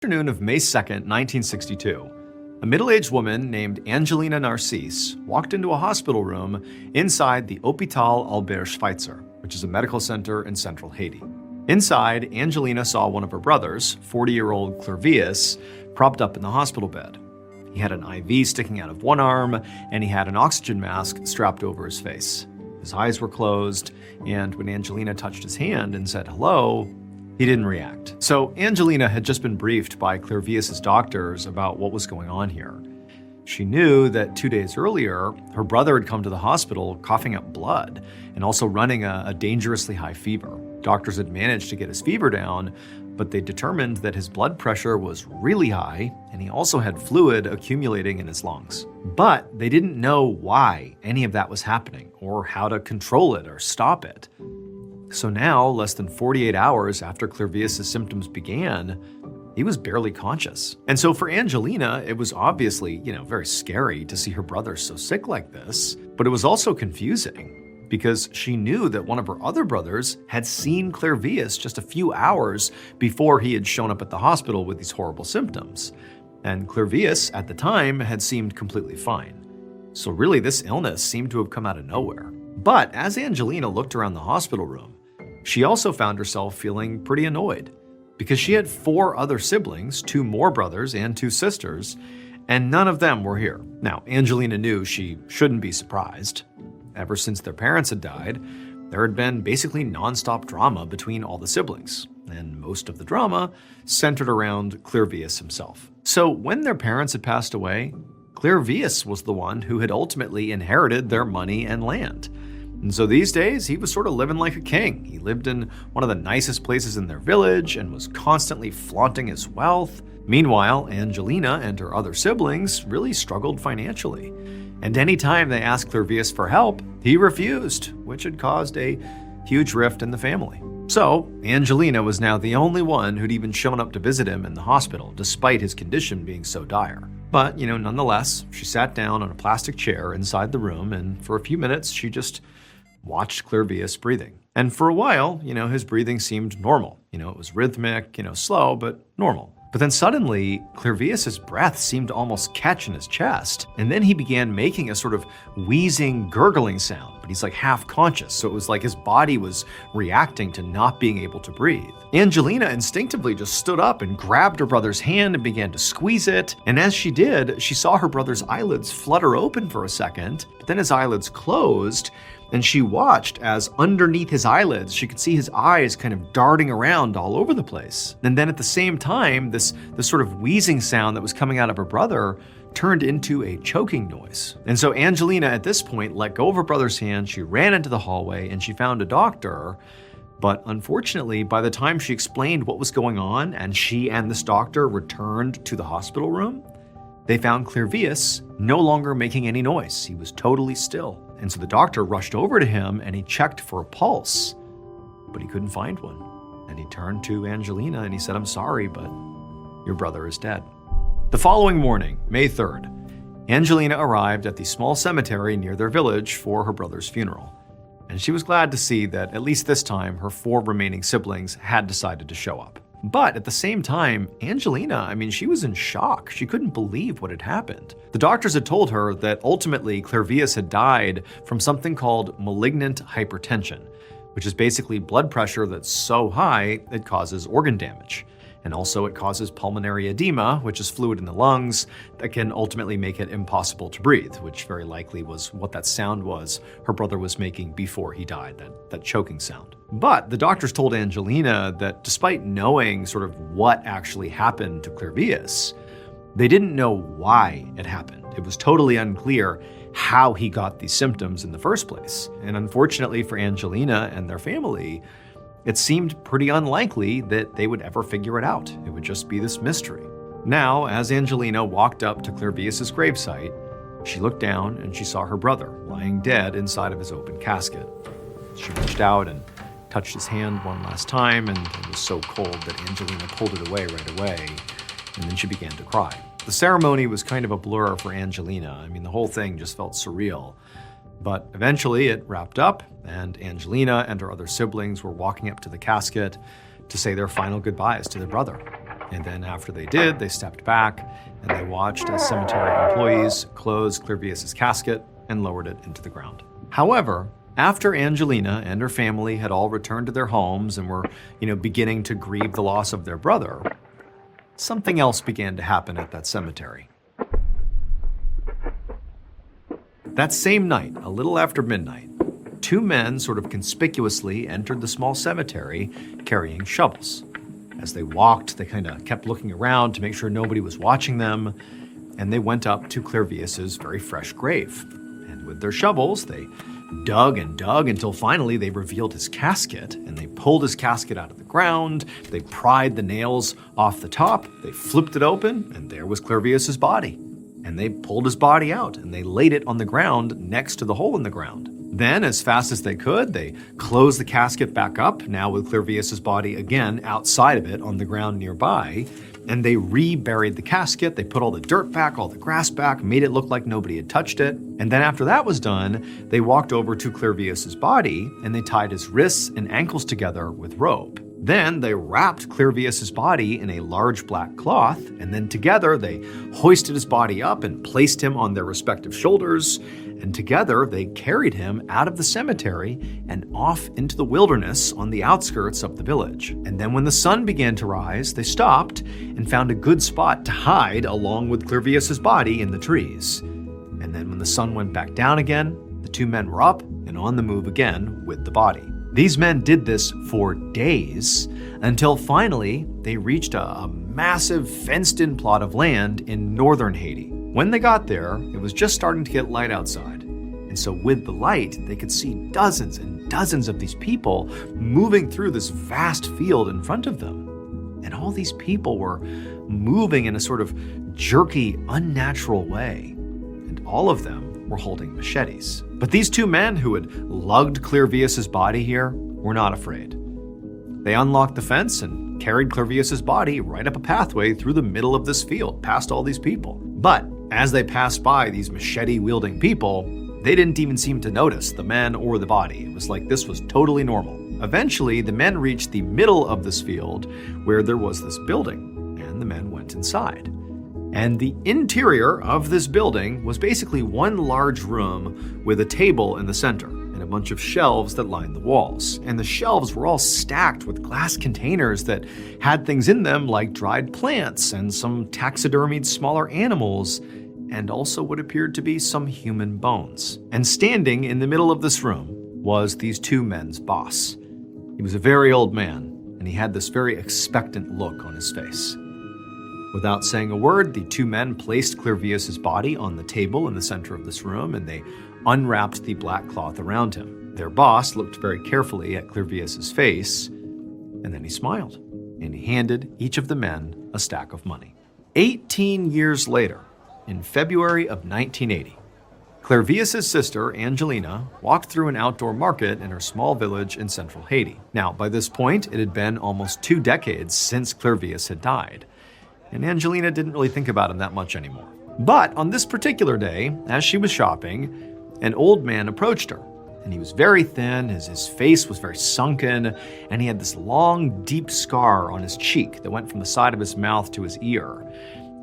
Afternoon of May 2nd, 1962, a middle-aged woman named Angelina Narcisse walked into a hospital room inside the Hôpital Albert Schweitzer, which is a medical center in central Haiti. Inside, Angelina saw one of her brothers, 40-year-old Clervius, propped up in the hospital bed. He had an IV sticking out of one arm, and he had an oxygen mask strapped over his face. His eyes were closed, and when Angelina touched his hand and said hello, he didn't react. So Angelina had just been briefed by Clervius's doctors about what was going on here. She knew that 2 days earlier, her brother had come to the hospital coughing up blood and also running a dangerously high fever. Doctors had managed to get his fever down, but they determined that his blood pressure was really high and he also had fluid accumulating in his lungs. But they didn't know why any of that was happening or how to control it or stop it. So now, less than 48 hours after Clervius's symptoms began, he was barely conscious. And so for Angelina, it was obviously, very scary to see her brother so sick like this, but it was also confusing because she knew that one of her other brothers had seen Clervius just a few hours before he had shown up at the hospital with these horrible symptoms. And Clervius, at the time, had seemed completely fine. So really, this illness seemed to have come out of nowhere. But as Angelina looked around the hospital room, she also found herself feeling pretty annoyed because she had 4 other siblings, 2 more brothers and 2 sisters, and none of them were here. Now, Angelina knew she shouldn't be surprised. Ever since their parents had died, there had been basically nonstop drama between all the siblings, and most of the drama centered around Clervius himself. So when their parents had passed away, Clervius was the one who had ultimately inherited their money and land. And so these days, he was sort of living like a king. He lived in one of the nicest places in their village and was constantly flaunting his wealth. Meanwhile, Angelina and her other siblings really struggled financially. And anytime they asked Clervius for help, he refused, which had caused a huge rift in the family. So, Angelina was now the only one who'd even shown up to visit him in the hospital, despite his condition being so dire. But, nonetheless, she sat down on a plastic chair inside the room, and for a few minutes, she just watched Clervius breathing. And for a while, his breathing seemed normal. It was rhythmic, slow, but normal. But then suddenly, Clervius's breath seemed to almost catch in his chest. And then he began making a sort of wheezing, gurgling sound, but he's like half conscious. So it was like his body was reacting to not being able to breathe. Angelina instinctively just stood up and grabbed her brother's hand and began to squeeze it. And as she did, she saw her brother's eyelids flutter open for a second, but then his eyelids closed. And she watched as underneath his eyelids, she could see his eyes kind of darting around all over the place. And then at the same time, this sort of wheezing sound that was coming out of her brother turned into a choking noise. And so Angelina at this point let go of her brother's hand, she ran into the hallway and she found a doctor. But unfortunately, by the time she explained what was going on and she and this doctor returned to the hospital room, they found Clervius no longer making any noise. He was totally still. And so the doctor rushed over to him and he checked for a pulse, but he couldn't find one. And he turned to Angelina and he said, "I'm sorry, but your brother is dead." The following morning, May 3rd, Angelina arrived at the small cemetery near their village for her brother's funeral. And she was glad to see that at least this time, her 4 remaining siblings had decided to show up. But at the same time, Angelina, she was in shock. She couldn't believe what had happened. The doctors had told her that ultimately Clervius had died from something called malignant hypertension, which is basically blood pressure that's so high it causes organ damage. And also it causes pulmonary edema, which is fluid in the lungs that can ultimately make it impossible to breathe, which very likely was what that sound was her brother was making before he died, that choking sound. But the doctors told Angelina that despite knowing sort of what actually happened to Clervius, they didn't know why it happened. It was totally unclear how he got these symptoms in the first place. And unfortunately for Angelina and their family, it seemed pretty unlikely that they would ever figure it out. It would just be this mystery. Now, as Angelina walked up to Clervius's gravesite, she looked down and she saw her brother lying dead inside of his open casket. She reached out and touched his hand one last time, and it was so cold that Angelina pulled it away right away, and then she began to cry. The ceremony was kind of a blur for Angelina. The whole thing just felt surreal. But eventually it wrapped up, and Angelina and her other siblings were walking up to the casket to say their final goodbyes to their brother. And then after they did, they stepped back and they watched as cemetery employees closed Clervius's casket and lowered it into the ground. However, after Angelina and her family had all returned to their homes and were, beginning to grieve the loss of their brother, something else began to happen at that cemetery. That same night, a little after midnight, two men sort of conspicuously entered the small cemetery carrying shovels. As they walked, they kind of kept looking around to make sure nobody was watching them, and they went up to Clervius's very fresh grave. And with their shovels, they dug and dug until finally they revealed his casket, and they pulled his casket out of the ground, they pried the nails off the top, they flipped it open, and there was Clervius's body. And they pulled his body out, and they laid it on the ground next to the hole in the ground. Then, as fast as they could, they closed the casket back up, now with Clervius's body again outside of it on the ground nearby, and they reburied the casket. They put all the dirt back, all the grass back, made it look like nobody had touched it. And then after that was done, they walked over to Clervius's body and they tied his wrists and ankles together with rope. Then they wrapped Clervius's body in a large black cloth, and then together they hoisted his body up and placed him on their respective shoulders, and together they carried him out of the cemetery and off into the wilderness on the outskirts of the village. And then when the sun began to rise, they stopped and found a good spot to hide along with Clervius's body in the trees. And then when the sun went back down again, the two men were up and on the move again with the body. These men did this for days until finally they reached a massive fenced-in plot of land in northern Haiti. When they got there, it was just starting to get light outside. And so with the light, they could see dozens and dozens of these people moving through this vast field in front of them. And all these people were moving in a sort of jerky, unnatural way. And all of them were holding machetes. But these two men who had lugged Clervius's body here were not afraid. They unlocked the fence and carried Clervius's body right up a pathway through the middle of this field, past all these people. But as they passed by these machete-wielding people, they didn't even seem to notice the men or the body. It was like this was totally normal. Eventually, the men reached the middle of this field where there was this building, and the men went inside. And the interior of this building was basically one large room with a table in the center and a bunch of shelves that lined the walls. And the shelves were all stacked with glass containers that had things in them like dried plants and some taxidermied smaller animals, and also what appeared to be some human bones. And standing in the middle of this room was these two men's boss. He was a very old man, and he had this very expectant look on his face. Without saying a word, the two men placed Clervius's body on the table in the center of this room, and they unwrapped the black cloth around him. Their boss looked very carefully at Clervius's face, and then he smiled, and he handed each of the men a stack of money. 18 years later, in February of 1980, Clervius's sister, Angelina, walked through an outdoor market in her small village in central Haiti. Now, by this point, it had been almost 2 decades since Clervius had died, and Angelina didn't really think about him that much anymore. But on this particular day, as she was shopping, an old man approached her, and he was very thin, his face was very sunken, and he had this long, deep scar on his cheek that went from the side of his mouth to his ear.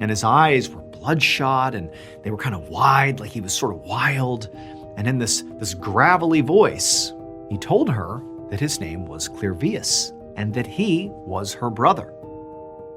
And his eyes were bloodshot, and they were kind of wide, like he was sort of wild. And in this gravelly voice, he told her that his name was Clervius, and that he was her brother.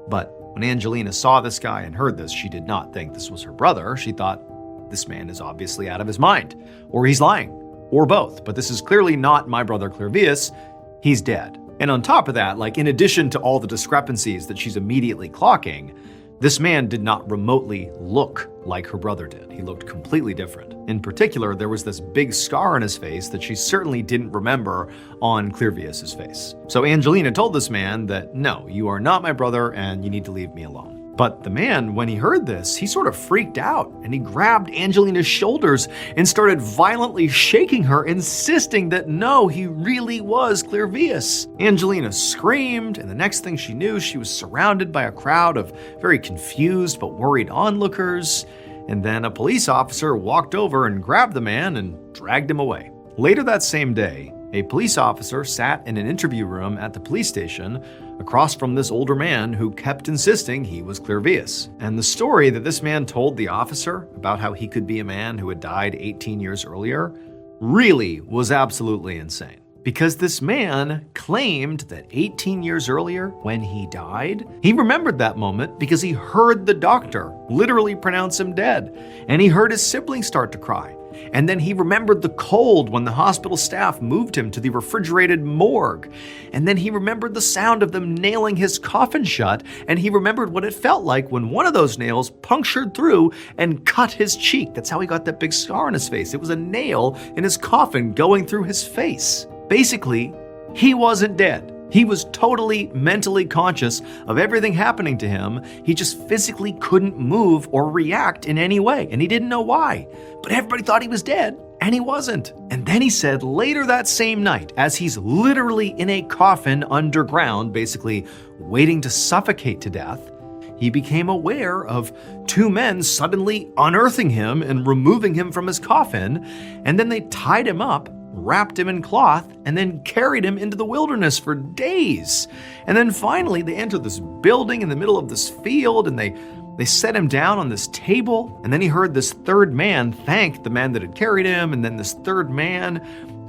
But when Angelina saw this guy and heard this, she did not think this was her brother. She thought, this man is obviously out of his mind, or he's lying, or both. But this is clearly not my brother Clervius. He's dead. And on top of that, in addition to all the discrepancies that she's immediately clocking, this man did not remotely look like her brother did. He looked completely different. In particular, there was this big scar on his face that she certainly didn't remember on Clervius's face. So Angelina told this man that, no, you are not my brother and you need to leave me alone. But the man, when he heard this, he sort of freaked out and he grabbed Angelina's shoulders and started violently shaking her, insisting that no, he really was Clervius. Angelina screamed, and the next thing she knew, she was surrounded by a crowd of very confused but worried onlookers. And then a police officer walked over and grabbed the man and dragged him away. Later that same day, a police officer sat in an interview room at the police station across from this older man who kept insisting he was Clervius. And the story that this man told the officer about how he could be a man who had died 18 years earlier really was absolutely insane. Because this man claimed that 18 years earlier, when he died, he remembered that moment because he heard the doctor literally pronounce him dead, and he heard his siblings start to cry. And then he remembered the cold when the hospital staff moved him to the refrigerated morgue. And then he remembered the sound of them nailing his coffin shut, and he remembered what it felt like when one of those nails punctured through and cut his cheek. That's how he got that big scar on his face. It was a nail in his coffin going through his face. Basically, he wasn't dead. He was totally mentally conscious of everything happening to him. He just physically couldn't move or react in any way, and he didn't know why. But everybody thought he was dead, and he wasn't. And then he said later that same night, as he's literally in a coffin underground, basically waiting to suffocate to death, he became aware of two men suddenly unearthing him and removing him from his coffin, and then they tied him up, wrapped him in cloth, and then carried him into the wilderness for days. And then finally, they entered this building in the middle of this field, and they set him down on this table. And then he heard this third man thank the man that had carried him, and then this third man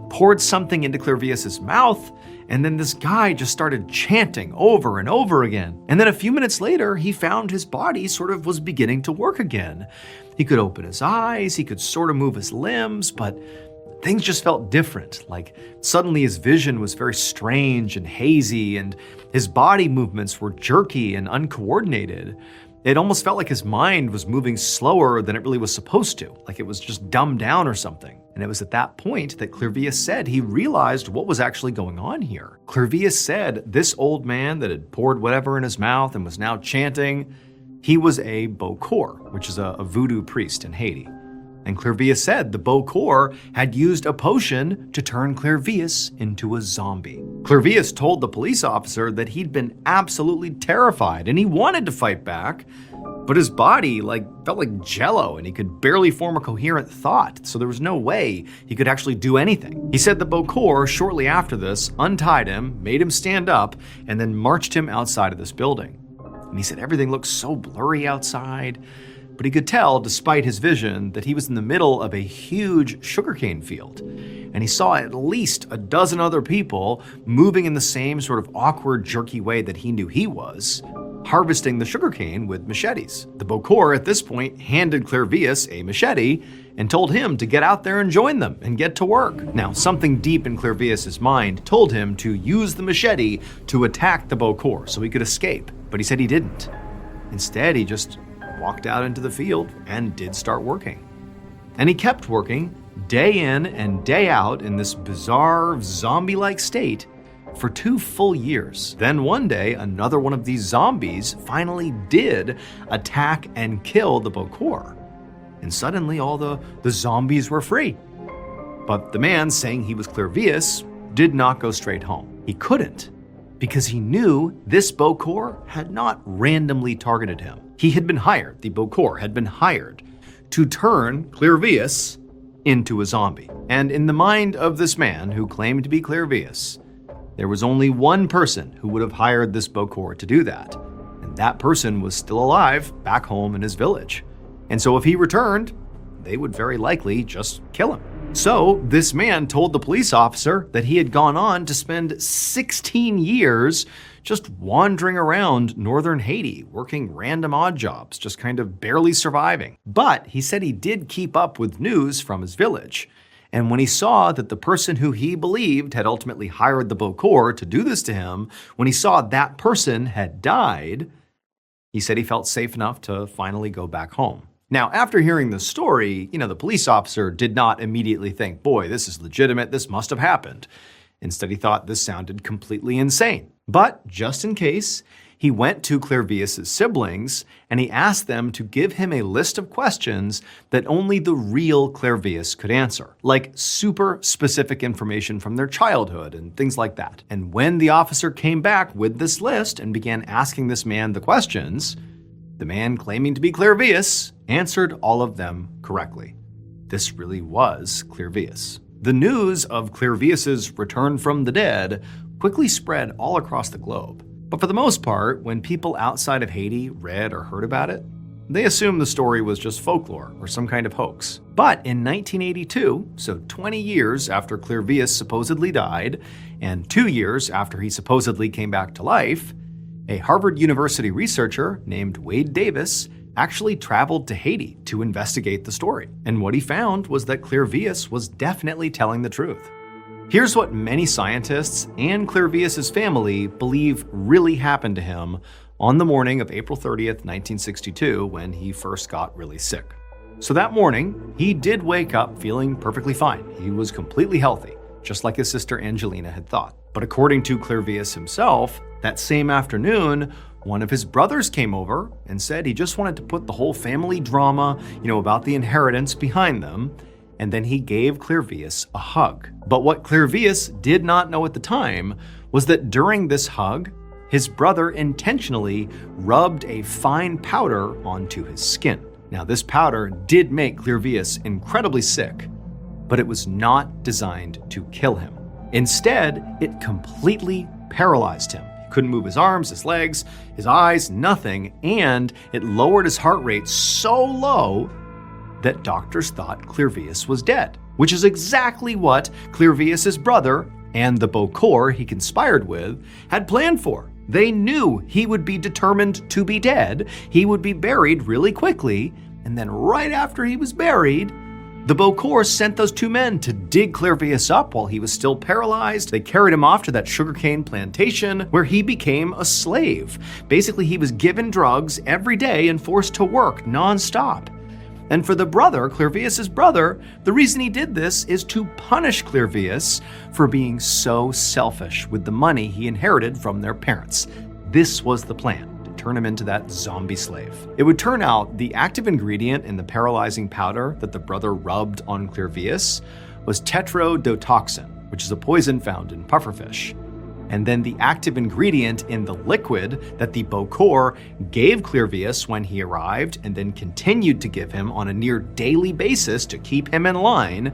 poured something into Clervius's mouth, and then this guy just started chanting over and over again. And then a few minutes later, he found his body sort of was beginning to work again. He could open his eyes, he could sort of move his limbs, but things just felt different. Like suddenly his vision was very strange and hazy, and his body movements were jerky and uncoordinated. It almost felt like his mind was moving slower than it really was supposed to, like it was just dumbed down or something. And it was at that point that Clervius said he realized what was actually going on here. Clervius said this old man that had poured whatever in his mouth and was now chanting, he was a Bokor, which is a voodoo priest in Haiti. And Clervius said the Bokor had used a potion to turn Clervius into a zombie. Clervius told the police officer that he'd been absolutely terrified and he wanted to fight back, but his body felt like jello and he could barely form a coherent thought, so there was no way he could actually do anything. He said the Bokor, shortly after this, untied him, made him stand up, and then marched him outside of this building. And he said everything looked so blurry outside, but he could tell, despite his vision, that he was in the middle of a huge sugarcane field. And he saw at least a dozen other people moving in the same sort of awkward, jerky way that he knew he was, harvesting the sugarcane with machetes. The Bokor at this point handed Clervius a machete and told him to get out there and join them and get to work. Now, something deep in Clervius's mind told him to use the machete to attack the Bokor so he could escape, but he said he didn't. Instead, he just walked out into the field and did start working. And he kept working day in and day out in this bizarre zombie-like state for 2 full years. Then one day, another one of these zombies finally did attack and kill the Bokor. And suddenly all the zombies were free. But the man saying he was Clervius did not go straight home. He couldn't, because he knew this Bokor had not randomly targeted him. He had been hired, the Bokor had been hired to turn Clervius into a zombie. And in the mind of this man who claimed to be Clervius, there was only one person who would have hired this Bokor to do that. And that person was still alive back home in his village. And so if he returned, they would very likely just kill him. So this man told the police officer that he had gone on to spend 16 years just wandering around northern Haiti, working random odd jobs, just kind of barely surviving. But he said he did keep up with news from his village. And when he saw that the person who he believed had ultimately hired the Bokor to do this to him, when he saw that person had died, he said he felt safe enough to finally go back home. Now, after hearing the story, the police officer did not immediately think, boy, this is legitimate, this must have happened. Instead, he thought this sounded completely insane. But just in case, he went to Clervius's siblings and he asked them to give him a list of questions that only the real Clervius could answer, like super specific information from their childhood and things like that. And when the officer came back with this list and began asking this man the questions, the man claiming to be Clervius answered all of them correctly. This really was Clervius. The news of Clervius's return from the dead quickly spread all across the globe. But for the most part, when people outside of Haiti read or heard about it, they assumed the story was just folklore or some kind of hoax. But in 1982, so 20 years after Clervius supposedly died, and 2 years after he supposedly came back to life, a Harvard University researcher named Wade Davis actually traveled to Haiti to investigate the story. And what he found was that Clervius was definitely telling the truth. Here's what many scientists and Clervius's family believe really happened to him on the morning of April 30th, 1962, when he first got really sick. So that morning, he did wake up feeling perfectly fine. He was completely healthy, just like his sister Angelina had thought. But according to Clervius himself, that same afternoon, one of his brothers came over and said he just wanted to put the whole family drama, about the inheritance behind them, and then he gave Clervius a hug. But what Clervius did not know at the time was that during this hug, his brother intentionally rubbed a fine powder onto his skin. Now, this powder did make Clervius incredibly sick, but it was not designed to kill him. Instead, it completely paralyzed him. He couldn't move his arms, his legs, his eyes, nothing, and it lowered his heart rate so low that doctors thought Clervius was dead, which is exactly what Clervius's brother and the Beaucourt he conspired with had planned for. They knew he would be determined to be dead, he would be buried really quickly, and then right after he was buried, the Beaucourts sent those two men to dig Clervius up while he was still paralyzed. They carried him off to that sugarcane plantation where he became a slave. Basically, he was given drugs every day and forced to work nonstop. And for the brother, Clervius's brother, the reason he did this is to punish Clervius for being so selfish with the money he inherited from their parents. This was the plan, to turn him into that zombie slave. It would turn out the active ingredient in the paralyzing powder that the brother rubbed on Clervius was tetrodotoxin, which is a poison found in pufferfish. And then the active ingredient in the liquid that the Beaucourt gave Clervius when he arrived and then continued to give him on a near daily basis to keep him in line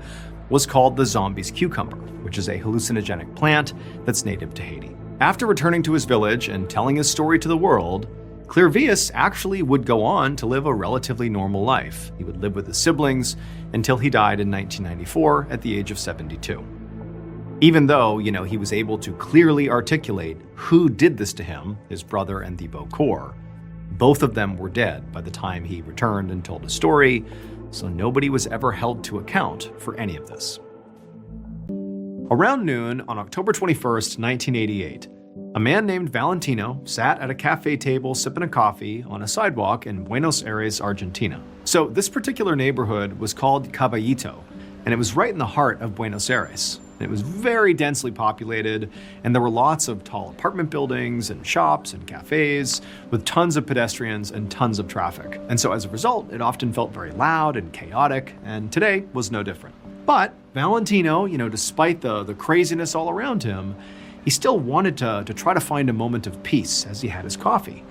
was called the zombie's cucumber, which is a hallucinogenic plant that's native to Haiti. After returning to his village and telling his story to the world, Clervius actually would go on to live a relatively normal life. He would live with his siblings until he died in 1994 at the age of 72. Even though, he was able to clearly articulate who did this to him, his brother and the Beaucourt, both of them were dead by the time he returned and told his story, so nobody was ever held to account for any of this. Around noon on October 21st, 1988, a man named Valentino sat at a cafe table sipping a coffee on a sidewalk in Buenos Aires, Argentina. So this particular neighborhood was called Caballito, and it was right in the heart of Buenos Aires. It was very densely populated, and there were lots of tall apartment buildings and shops and cafes with tons of pedestrians and tons of traffic. And so as a result, it often felt very loud and chaotic, and today was no different. But Valentino, despite the craziness all around him, he still wanted to try to find a moment of peace as he had his coffee.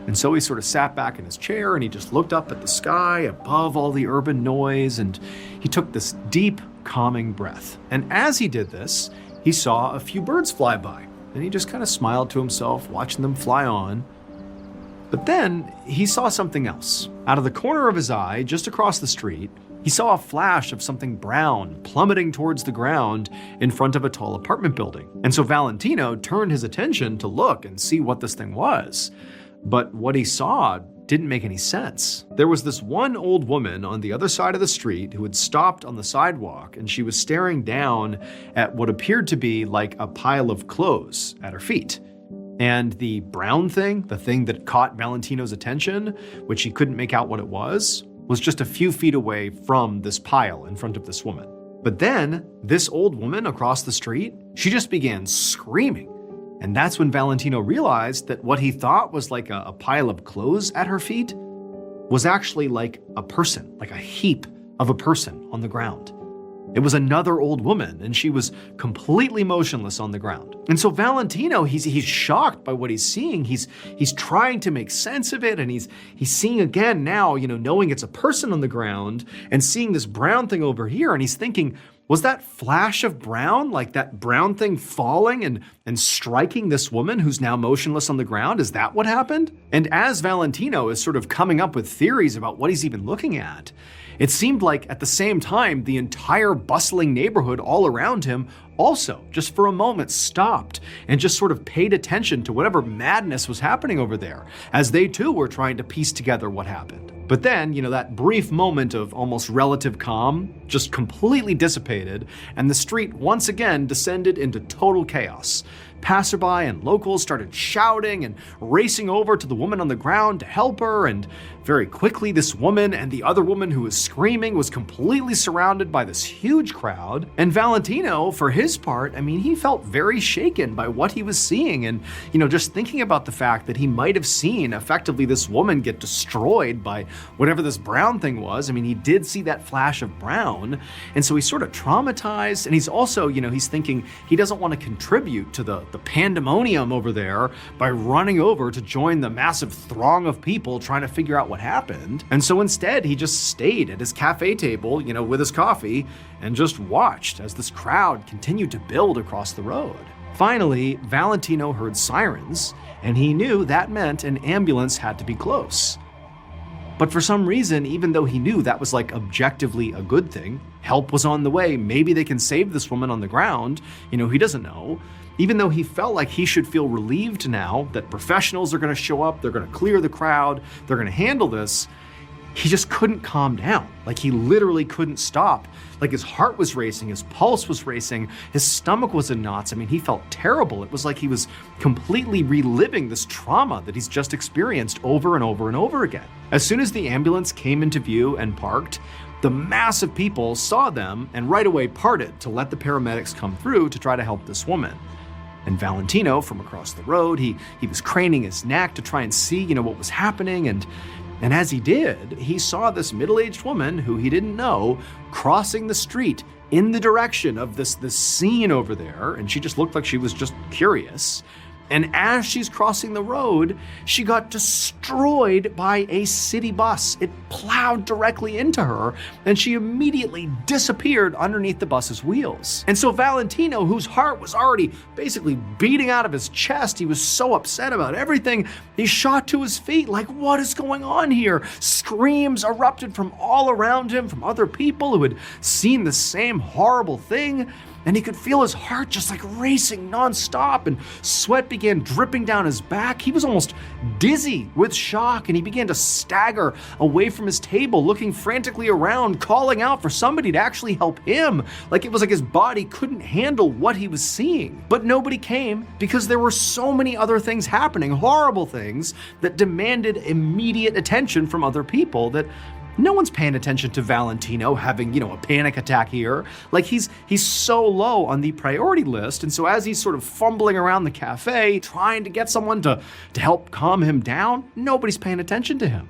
And so he sort of sat back in his chair and he just looked up at the sky above all the urban noise, and he took this deep, calming breath. And as he did this, he saw a few birds fly by, and he just kind of smiled to himself, watching them fly on. But then he saw something else. Out of the corner of his eye, just across the street, he saw a flash of something brown plummeting towards the ground in front of a tall apartment building. And so Valentino turned his attention to look and see what this thing was. But what he saw didn't make any sense. There was this one old woman on the other side of the street who had stopped on the sidewalk, and she was staring down at what appeared to be like a pile of clothes at her feet. And the brown thing, the thing that caught Valentino's attention, which he couldn't make out what it was just a few feet away from this pile in front of this woman. But then this old woman across the street, she just began screaming. And that's when Valentino realized that what he thought was like a pile of clothes at her feet was actually like a person, like a heap of a person on the ground. It was another old woman, and she was completely motionless on the ground. And so Valentino, he's shocked by what he's seeing. He's trying to make sense of it, and he's seeing again now, knowing it's a person on the ground and seeing this brown thing over here, and he's thinking, Was that flash of brown, like that brown thing falling and striking this woman who's now motionless on the ground? Is that what happened? And as Valentino is sort of coming up with theories about what he's even looking at, it seemed like at the same time, the entire bustling neighborhood all around him also, just for a moment, stopped and just sort of paid attention to whatever madness was happening over there, as they too were trying to piece together what happened. But then, that brief moment of almost relative calm just completely dissipated, and the street once again descended into total chaos. Passerby and locals started shouting and racing over to the woman on the ground to help her, and very quickly this woman and the other woman who was screaming was completely surrounded by this huge crowd. And Valentino, for his part, he felt very shaken by what he was seeing, and just thinking about the fact that he might have seen effectively this woman get destroyed by whatever this brown thing was. He did see that flash of brown, and so he's sort of traumatized, and he's also, he's thinking he doesn't want to contribute to the pandemonium over there by running over to join the massive throng of people trying to figure out what happened. And so instead, he just stayed at his cafe table, with his coffee, and just watched as this crowd continued to build across the road. Finally, Valentino heard sirens, and he knew that meant an ambulance had to be close. But for some reason, even though he knew that was objectively a good thing, help was on the way, maybe they can save this woman on the ground, he doesn't know. Even though he felt like he should feel relieved now that professionals are going to show up, they're going to clear the crowd, they're going to handle this, he just couldn't calm down. He literally couldn't stop. His heart was racing, his pulse was racing, his stomach was in knots. He felt terrible. It was like he was completely reliving this trauma that he's just experienced over and over and over again. As soon as the ambulance came into view and parked, the mass of people saw them and right away parted to let the paramedics come through to try to help this woman. And Valentino, from across the road, he was craning his neck to try and see, what was happening. And as he did, he saw this middle-aged woman who he didn't know crossing the street in the direction of this scene over there. And she just looked like she was just curious. And as she's crossing the road, she got destroyed by a city bus. It plowed directly into her, and she immediately disappeared underneath the bus's wheels. And so Valentino, whose heart was already basically beating out of his chest, he was so upset about everything, he shot to his feet like, what is going on here? Screams erupted from all around him, from other people who had seen the same horrible thing. And he could feel his heart just racing nonstop, and sweat began dripping down his back. He was almost dizzy with shock, and he began to stagger away from his table, looking frantically around, calling out for somebody to actually help him. It was like his body couldn't handle what he was seeing. But nobody came because there were so many other things happening, horrible things that demanded immediate attention from other people that no one's paying attention to Valentino having, a panic attack here. He's so low on the priority list. And so as he's sort of fumbling around the cafe, trying to get someone to help calm him down, nobody's paying attention to him.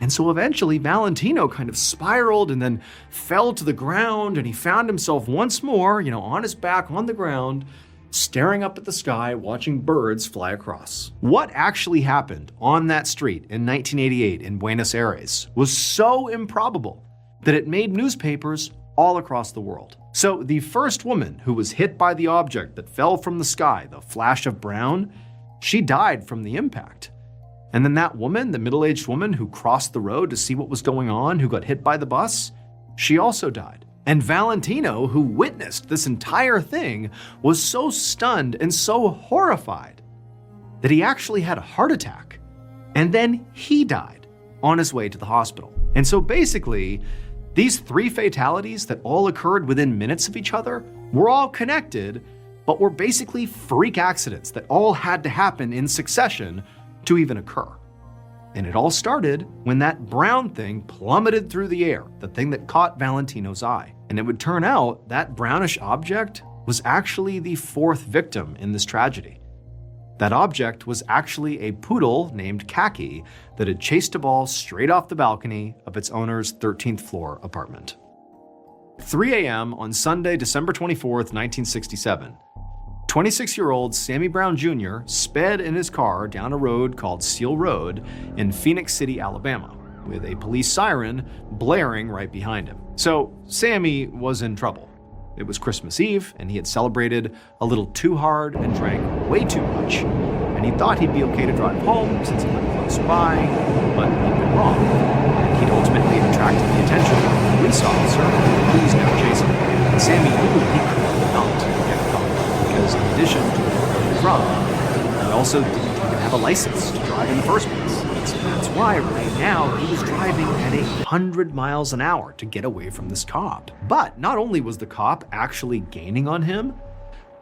And so eventually Valentino kind of spiraled and then fell to the ground, and he found himself once more, on his back on the ground, staring up at the sky, watching birds fly across. What actually happened on that street in 1988 in Buenos Aires was so improbable that it made newspapers all across the world. So the first woman who was hit by the object that fell from the sky, the flash of brown, she died from the impact. And then that woman, the middle-aged woman who crossed the road to see what was going on, who got hit by the bus, she also died. And Valentino, who witnessed this entire thing, was so stunned and so horrified that he actually had a heart attack. And then he died on his way to the hospital. And so basically, these three fatalities that all occurred within minutes of each other were all connected, but were basically freak accidents that all had to happen in succession to even occur. And it all started when that brown thing plummeted through the air, the thing that caught Valentino's eye. And it would turn out that brownish object was actually the fourth victim in this tragedy. That object was actually a poodle named Khaki that had chased a ball straight off the balcony of its owner's 13th floor apartment. 3 a.m. on Sunday, December 24th, 1967, 26-year-old Sammy Brown Jr. sped in his car down a road called Seal Road in Phoenix City, Alabama, with a police siren blaring right behind him. So Sammy was in trouble. It was Christmas Eve, and he had celebrated a little too hard and drank way too much. And he thought he'd be okay to drive home since he lived close by, but he'd been wrong. And he'd ultimately attracted the attention of a police officer who was now chasing him. And Sammy knew he could not get caught, because in addition to being drunk, he also didn't even have a license to drive in the first place. So that's why right now he was driving at 100 miles an hour to get away from this cop. But not only was the cop actually gaining on him,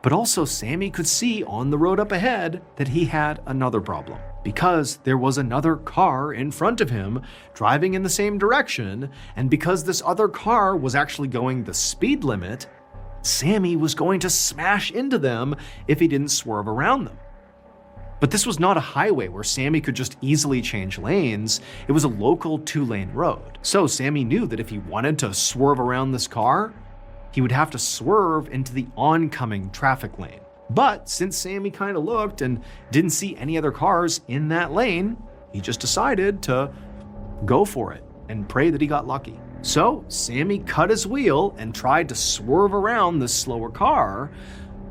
but also Sammy could see on the road up ahead that he had another problem. Because there was another car in front of him driving in the same direction, and because this other car was actually going the speed limit, Sammy was going to smash into them if he didn't swerve around them. But this was not a highway where Sammy could just easily change lanes. It was a local 2-lane road. So Sammy knew that if he wanted to swerve around this car, he would have to swerve into the oncoming traffic lane. But since Sammy kind of looked and didn't see any other cars in that lane, he just decided to go for it and pray that he got lucky. So Sammy cut his wheel and tried to swerve around this slower car.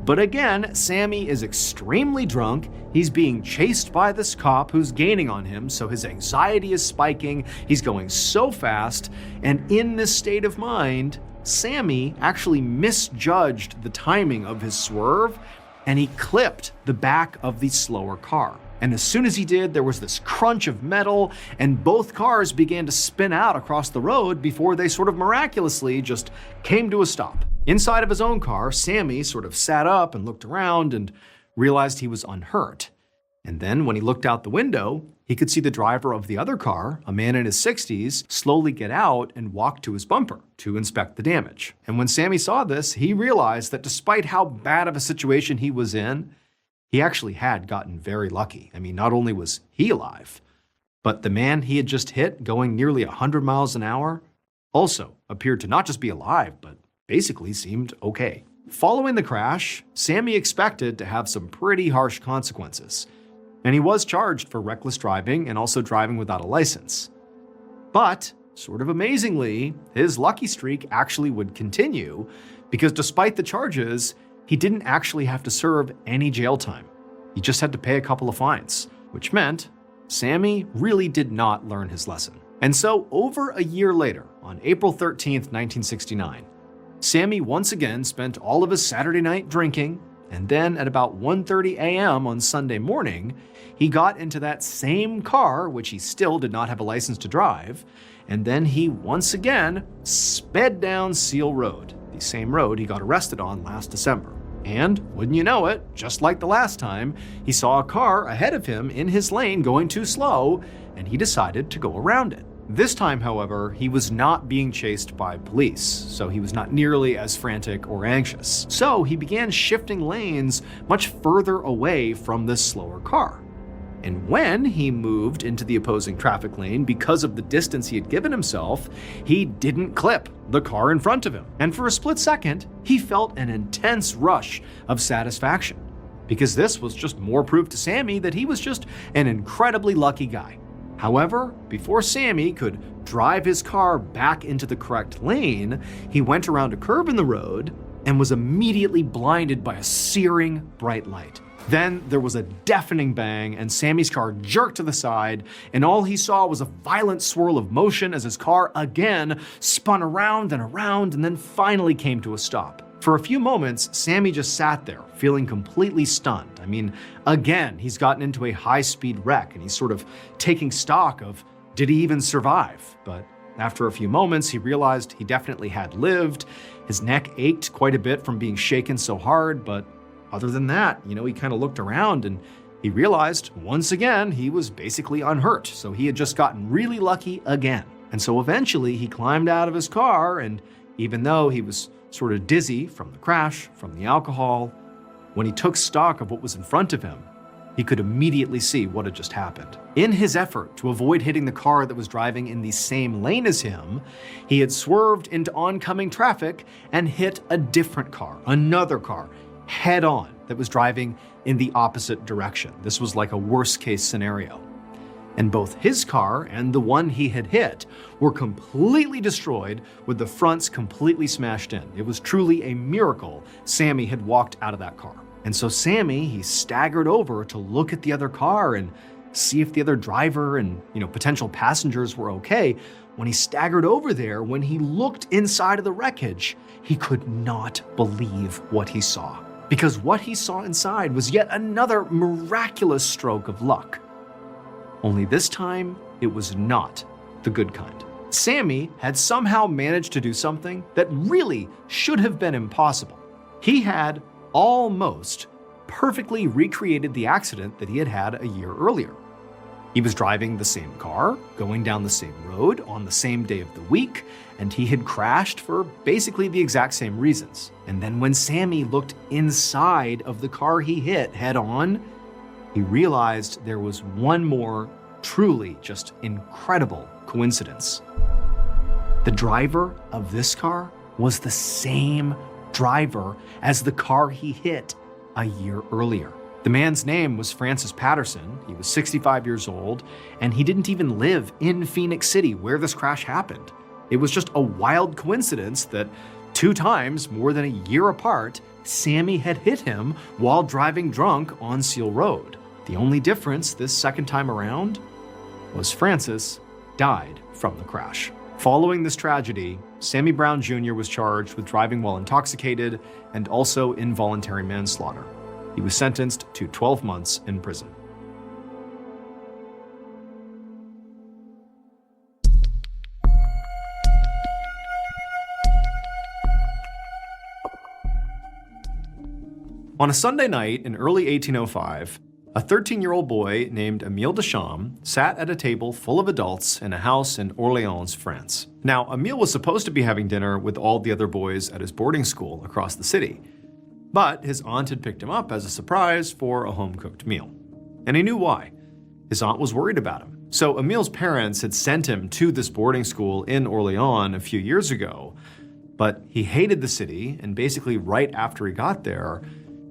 But again, Sammy is extremely drunk. He's being chased by this cop who's gaining on him, so his anxiety is spiking. He's going so fast, and in this state of mind, Sammy actually misjudged the timing of his swerve, and he clipped the back of the slower car. And as soon as he did, there was this crunch of metal, and both cars began to spin out across the road before they sort of miraculously just came to a stop. Inside of his own car, Sammy sort of sat up and looked around and realized he was unhurt. And then when he looked out the window, he could see the driver of the other car, a man in his 60s, slowly get out and walk to his bumper to inspect the damage. And when Sammy saw this, he realized that despite how bad of a situation he was in, he actually had gotten very lucky. I mean, not only was he alive, but the man he had just hit, going nearly 100 miles an hour, also appeared to not just be alive, but basically seemed okay. Following the crash, Sammy expected to have some pretty harsh consequences, and he was charged for reckless driving and also driving without a license. But, sort of amazingly, his lucky streak actually would continue, because despite the charges, he didn't actually have to serve any jail time. He just had to pay a couple of fines, which meant Sammy really did not learn his lesson. And so, over a year later, on April 13th, 1969, Sammy once again spent all of his Saturday night drinking, and then at about 1:30 a.m. on Sunday morning, he got into that same car, which he still did not have a license to drive, and then he once again sped down Seal Road, the same road he got arrested on last December. And, wouldn't you know it, just like the last time, he saw a car ahead of him in his lane going too slow, and he decided to go around it. This time, however, he was not being chased by police, so he was not nearly as frantic or anxious. So he began shifting lanes much further away from this slower car. And when he moved into the opposing traffic lane, because of the distance he had given himself, he didn't clip the car in front of him. And for a split second, he felt an intense rush of satisfaction, because this was just more proof to Sammy that he was just an incredibly lucky guy. However, before Sammy could drive his car back into the correct lane, he went around a curve in the road and was immediately blinded by a searing bright light. Then there was a deafening bang, and Sammy's car jerked to the side, and all he saw was a violent swirl of motion as his car again spun around and then finally came to a stop. For a few moments, Sammy just sat there, feeling completely stunned. I mean, again, he's gotten into a high-speed wreck, and he's sort of taking stock of, did he even survive? But after a few moments, he realized he definitely had lived. His neck ached quite a bit from being shaken so hard, but other than that, he kind of looked around and he realized, once again, he was basically unhurt, so he had just gotten really lucky again. And so eventually, he climbed out of his car, and even though he was sort of dizzy from the crash, from the alcohol, when he took stock of what was in front of him, he could immediately see what had just happened. In his effort to avoid hitting the car that was driving in the same lane as him, he had swerved into oncoming traffic and hit a different car, another car, head on, that was driving in the opposite direction. This was like a worst case scenario. And both his car and the one he had hit were completely destroyed, with the fronts completely smashed in. It was truly a miracle Sammy had walked out of that car. And so Sammy, he staggered over to look at the other car and see if the other driver and, potential passengers were okay. When he staggered over there, when he looked inside of the wreckage, he could not believe what he saw. Because what he saw inside was yet another miraculous stroke of luck. Only this time, it was not the good kind. Sammy had somehow managed to do something that really should have been impossible. He had almost perfectly recreated the accident that he had had a year earlier. He was driving the same car, going down the same road on the same day of the week, and he had crashed for basically the exact same reasons. And then when Sammy looked inside of the car he hit head on, he realized there was one more truly just incredible coincidence. The driver of this car was the same driver as the car he hit a year earlier. The man's name was Francis Patterson. He was 65 years old, and he didn't even live in Phoenix City where this crash happened. It was just a wild coincidence that 2 times, more than a year apart, Sammy had hit him while driving drunk on Seal Road. The only difference this second time around was Francis died from the crash. Following this tragedy, Sammy Brown Jr. was charged with driving while intoxicated and also involuntary manslaughter. He was sentenced to 12 months in prison. On a Sunday night in early 1805, a 13-year-old boy named Émile Deschamps sat at a table full of adults in a house in Orléans, France. Now, Émile was supposed to be having dinner with all the other boys at his boarding school across the city, but his aunt had picked him up as a surprise for a home-cooked meal. And he knew why. His aunt was worried about him. So Émile's parents had sent him to this boarding school in Orléans a few years ago, but he hated the city, and basically right after he got there,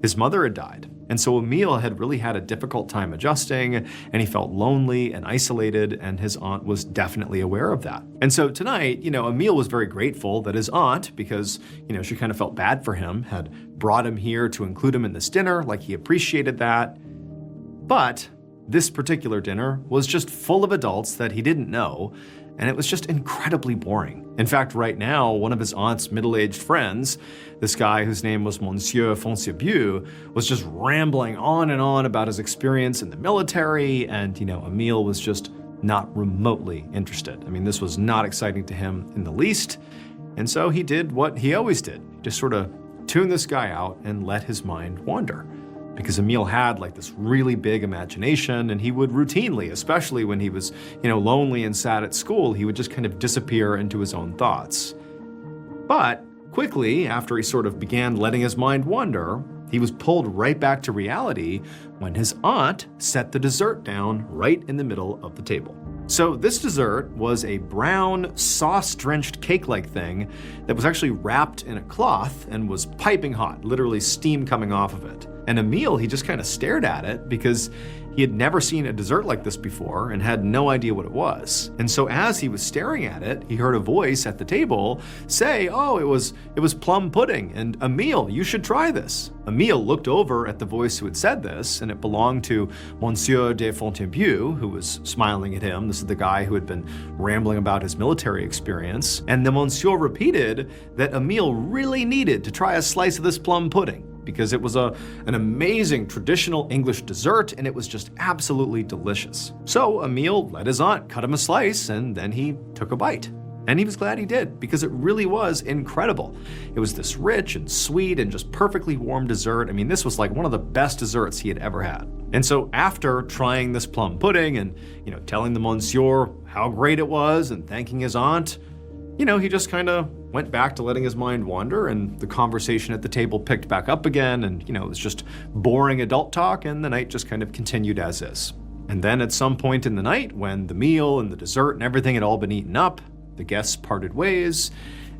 his mother had died. And so Émile had really had a difficult time adjusting, and he felt lonely and isolated, and his aunt was definitely aware of that. And so tonight, Émile was very grateful that his aunt, because, she kind of felt bad for him, had brought him here to include him in this dinner, like he appreciated that. But this particular dinner was just full of adults that he didn't know, and it was just incredibly boring. In fact, right now, one of his aunt's middle-aged friends, this guy whose name was Monsieur Foncierbieu, was just rambling on and on about his experience in the military, and, Émile was just not remotely interested. I mean, this was not exciting to him in the least, and so he did what he always did, just sort of tune this guy out and let his mind wander. Because Émile had this really big imagination, and he would routinely, especially when he was, lonely and sad at school, he would just kind of disappear into his own thoughts. But quickly, after he sort of began letting his mind wander, he was pulled right back to reality when his aunt set the dessert down right in the middle of the table. So this dessert was a brown, sauce-drenched cake-like thing that was actually wrapped in a cloth and was piping hot, literally steam coming off of it. And Émile, he just kind of stared at it because he had never seen a dessert like this before and had no idea what it was. And so as he was staring at it, he heard a voice at the table say, "Oh, it was plum pudding, and Émile, you should try this." Émile looked over at the voice who had said this, and it belonged to Monsieur de Fontainebleau, who was smiling at him. This is the guy who had been rambling about his military experience. And the Monsieur repeated that Émile really needed to try a slice of this plum pudding, because it was an amazing traditional English dessert, and it was just absolutely delicious. So Émile let his aunt cut him a slice, and then he took a bite. And he was glad he did, because it really was incredible. It was this rich and sweet and just perfectly warm dessert. I mean, this was like one of the best desserts he had ever had. And so after trying this plum pudding and, telling the monsieur how great it was and thanking his aunt, he just kind of went back to letting his mind wander, and the conversation at the table picked back up again, and, it was just boring adult talk, and the night just kind of continued as is. And then at some point in the night, when the meal and the dessert and everything had all been eaten up, the guests parted ways,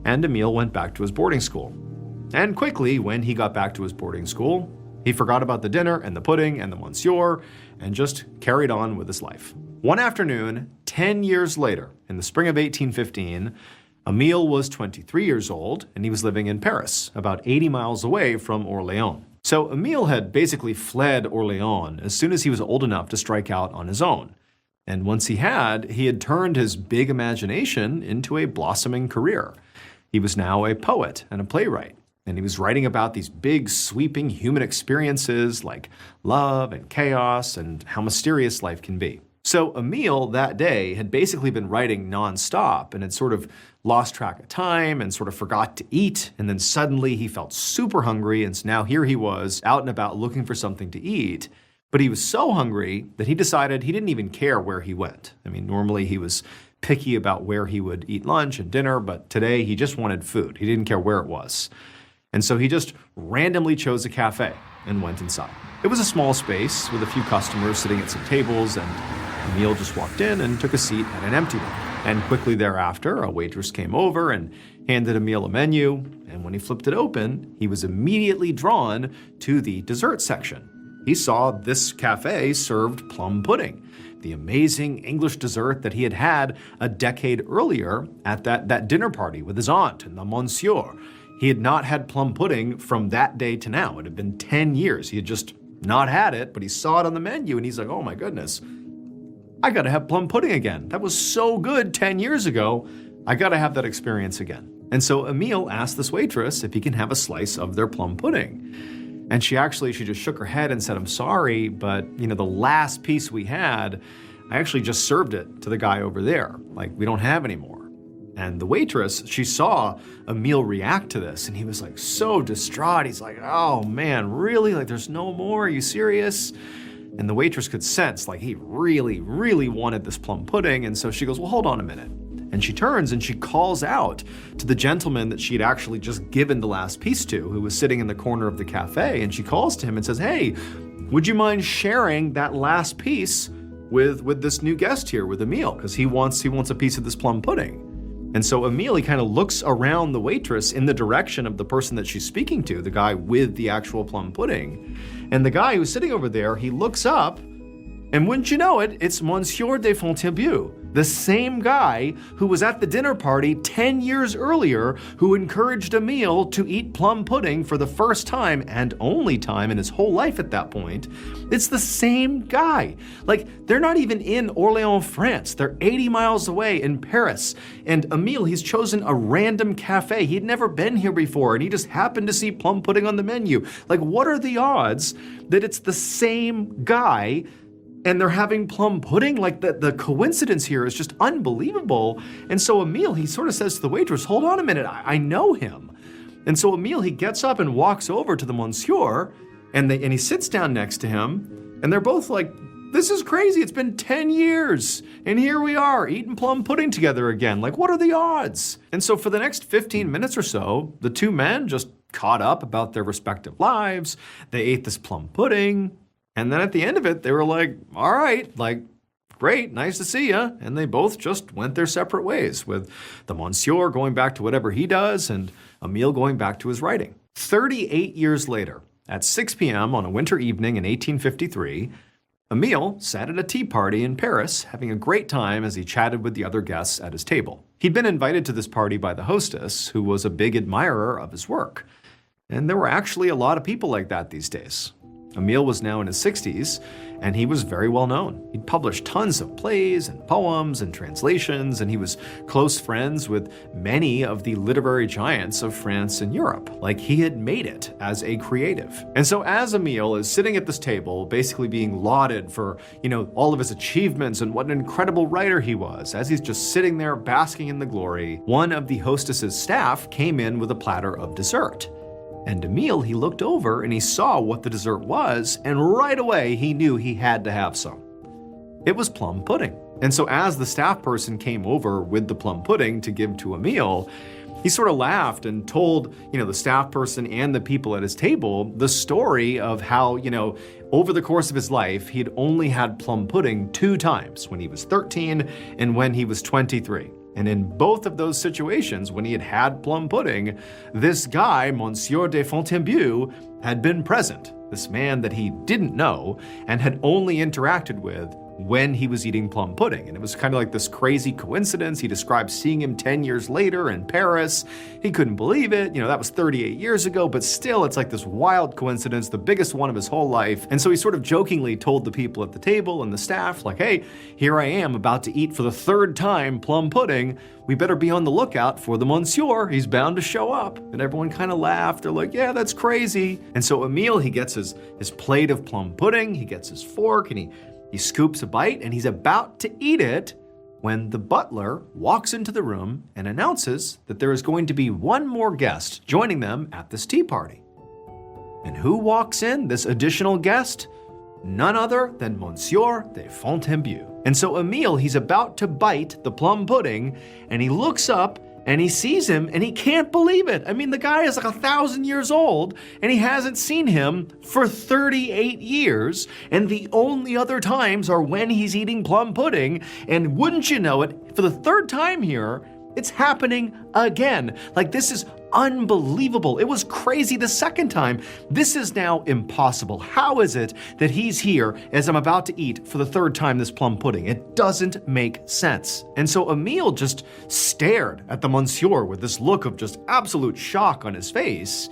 and Émile went back to his boarding school. And quickly, when he got back to his boarding school, he forgot about the dinner and the pudding and the monsieur, and just carried on with his life. One afternoon, 10 years later, in the spring of 1815, Emile was 23 years old, and he was living in Paris, about 80 miles away from Orléans. So Emile had basically fled Orléans as soon as he was old enough to strike out on his own. And once he had turned his big imagination into a blossoming career. He was now a poet and a playwright, and he was writing about these big, sweeping human experiences like love and chaos and how mysterious life can be. So Emile that day had basically been writing nonstop and had sort of lost track of time and sort of forgot to eat. And then suddenly he felt super hungry. And so now here he was out and about looking for something to eat. But he was so hungry that he decided he didn't even care where he went. I mean, normally he was picky about where he would eat lunch and dinner, but today he just wanted food. He didn't care where it was. And so he just randomly chose a cafe and went inside. It was a small space with a few customers sitting at some tables, and Emile just walked in and took a seat at an empty one. And quickly thereafter, a waitress came over and handed Emile a menu, and when he flipped it open, he was immediately drawn to the dessert section. He saw this cafe served plum pudding, the amazing English dessert that he had had a decade earlier at that dinner party with his aunt and the monsieur. He had not had plum pudding from that day to now. It had been 10 years. He had just not had it, but he saw it on the menu and he's like, oh my goodness, I gotta have plum pudding again. That was so good 10 years ago. I gotta have that experience again. And so Emile asked this waitress if he can have a slice of their plum pudding. And she just shook her head and said, I'm sorry, but the last piece we had, I actually just served it to the guy over there. Like, we don't have any more. And the waitress, she saw Emile react to this and he was like so distraught. He's like, oh man, really? Like, there's no more? Are you serious? And the waitress could sense like he really, really wanted this plum pudding. And so she goes, well, hold on a minute. And she turns and she calls out to the gentleman that she had actually just given the last piece to, who was sitting in the corner of the cafe. And she calls to him and says, hey, would you mind sharing that last piece with this new guest here, with Emile? Because he wants a piece of this plum pudding. And so Emile, he kind of looks around the waitress in the direction of the person that she's speaking to, the guy with the actual plum pudding. And the guy who's sitting over there, he looks up, and wouldn't you know it, it's Monsieur de Fontainebleau, the same guy who was at the dinner party 10 years earlier, who encouraged Emile to eat plum pudding for the first time and only time in his whole life at that point. It's the same guy. Like, they're not even in Orléans, France. They're 80 miles away in Paris. And Emile, he's chosen a random cafe. He'd never been here before, and he just happened to see plum pudding on the menu. Like, what are the odds that it's the same guy and they're having plum pudding? Like, the coincidence here is just unbelievable. And so Emile, he sort of says to the waitress, hold on a minute, I know him. And so Emile, he gets up and walks over to the monsieur, and he sits down next to him, and they're both like, this is crazy, it's been 10 years, and here we are, eating plum pudding together again. Like, what are the odds? And so for the next 15 minutes or so, the two men just caught up about their respective lives. They ate this plum pudding. And then at the end of it, they were like, all right, like, great, nice to see ya. And they both just went their separate ways, with the monsieur going back to whatever he does and Emile going back to his writing. 38 years later, at 6 p.m. on a winter evening in 1853, Emile sat at a tea party in Paris, having a great time as he chatted with the other guests at his table. He'd been invited to this party by the hostess, who was a big admirer of his work. And there were actually a lot of people like that these days. Emile was now in his 60s, and he was very well known. He'd published tons of plays and poems and translations, and he was close friends with many of the literary giants of France and Europe. Like, he had made it as a creative. And so as Emile is sitting at this table, basically being lauded for, all of his achievements and what an incredible writer he was, as he's just sitting there basking in the glory, one of the hostess's staff came in with a platter of dessert. And Emile, he looked over and he saw what the dessert was, and right away he knew he had to have some. It was plum pudding. And so as the staff person came over with the plum pudding to give to Emile, he sort of laughed and told, the staff person and the people at his table the story of how, over the course of his life, he'd only had plum pudding 2 times, when he was 13 and when he was 23. And in both of those situations, when he had had plum pudding, this guy, Monsieur de Fontainebleau, had been present. This man that he didn't know and had only interacted with when he was eating plum pudding. And it was kind of like this crazy coincidence. He described seeing him 10 years later in Paris. He couldn't believe it. That was 38 years ago, but still, it's like this wild coincidence, the biggest one of his whole life. And so he sort of jokingly told the people at the table and the staff, like, hey, here I am about to eat for the third time plum pudding. We better be on the lookout for the monsieur. He's bound to show up. And everyone kind of laughed. They're like, yeah, that's crazy. And so Emile, he gets his plate of plum pudding, he gets his fork, and he scoops a bite, and he's about to eat it when the butler walks into the room and announces that there is going to be one more guest joining them at this tea party. And who walks in, this additional guest? None other than Monsieur de Fontainebleau. And so Emile, he's about to bite the plum pudding, and he looks up and he sees him and he can't believe it. I mean, the guy is like 1,000 years old and he hasn't seen him for 38 years. And the only other times are when he's eating plum pudding. And wouldn't you know it, for the third time here, it's happening again. Like, this is unbelievable. It was crazy the second time. This is now impossible. How is it that he's here as I'm about to eat for the third time this plum pudding? It doesn't make sense. And so Emile just stared at the monsieur with this look of just absolute shock on his face.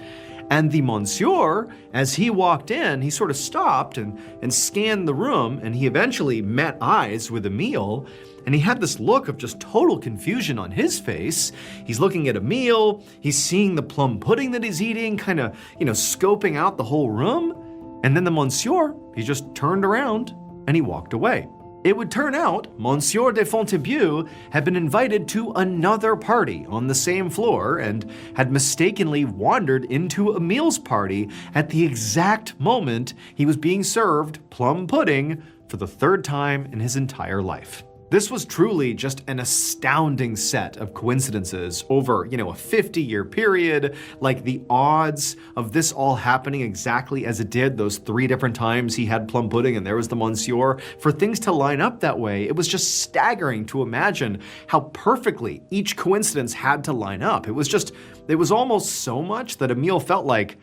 And the monsieur, as he walked in, he sort of stopped and scanned the room, and he eventually met eyes with Emile. And he had this look of just total confusion on his face. He's looking at Emile, he's seeing the plum pudding that he's eating, kind of, scoping out the whole room. And then the monsieur, he just turned around and he walked away. It would turn out Monsieur de Fontainebleau had been invited to another party on the same floor and had mistakenly wandered into Emile's party at the exact moment he was being served plum pudding for the third time in his entire life. This was truly just an astounding set of coincidences over, a 50-year period. Like, the odds of this all happening exactly as it did those 3 different times he had plum pudding and there was the monsieur, for things to line up that way, it was just staggering to imagine how perfectly each coincidence had to line up. It was almost so much that Emile felt like,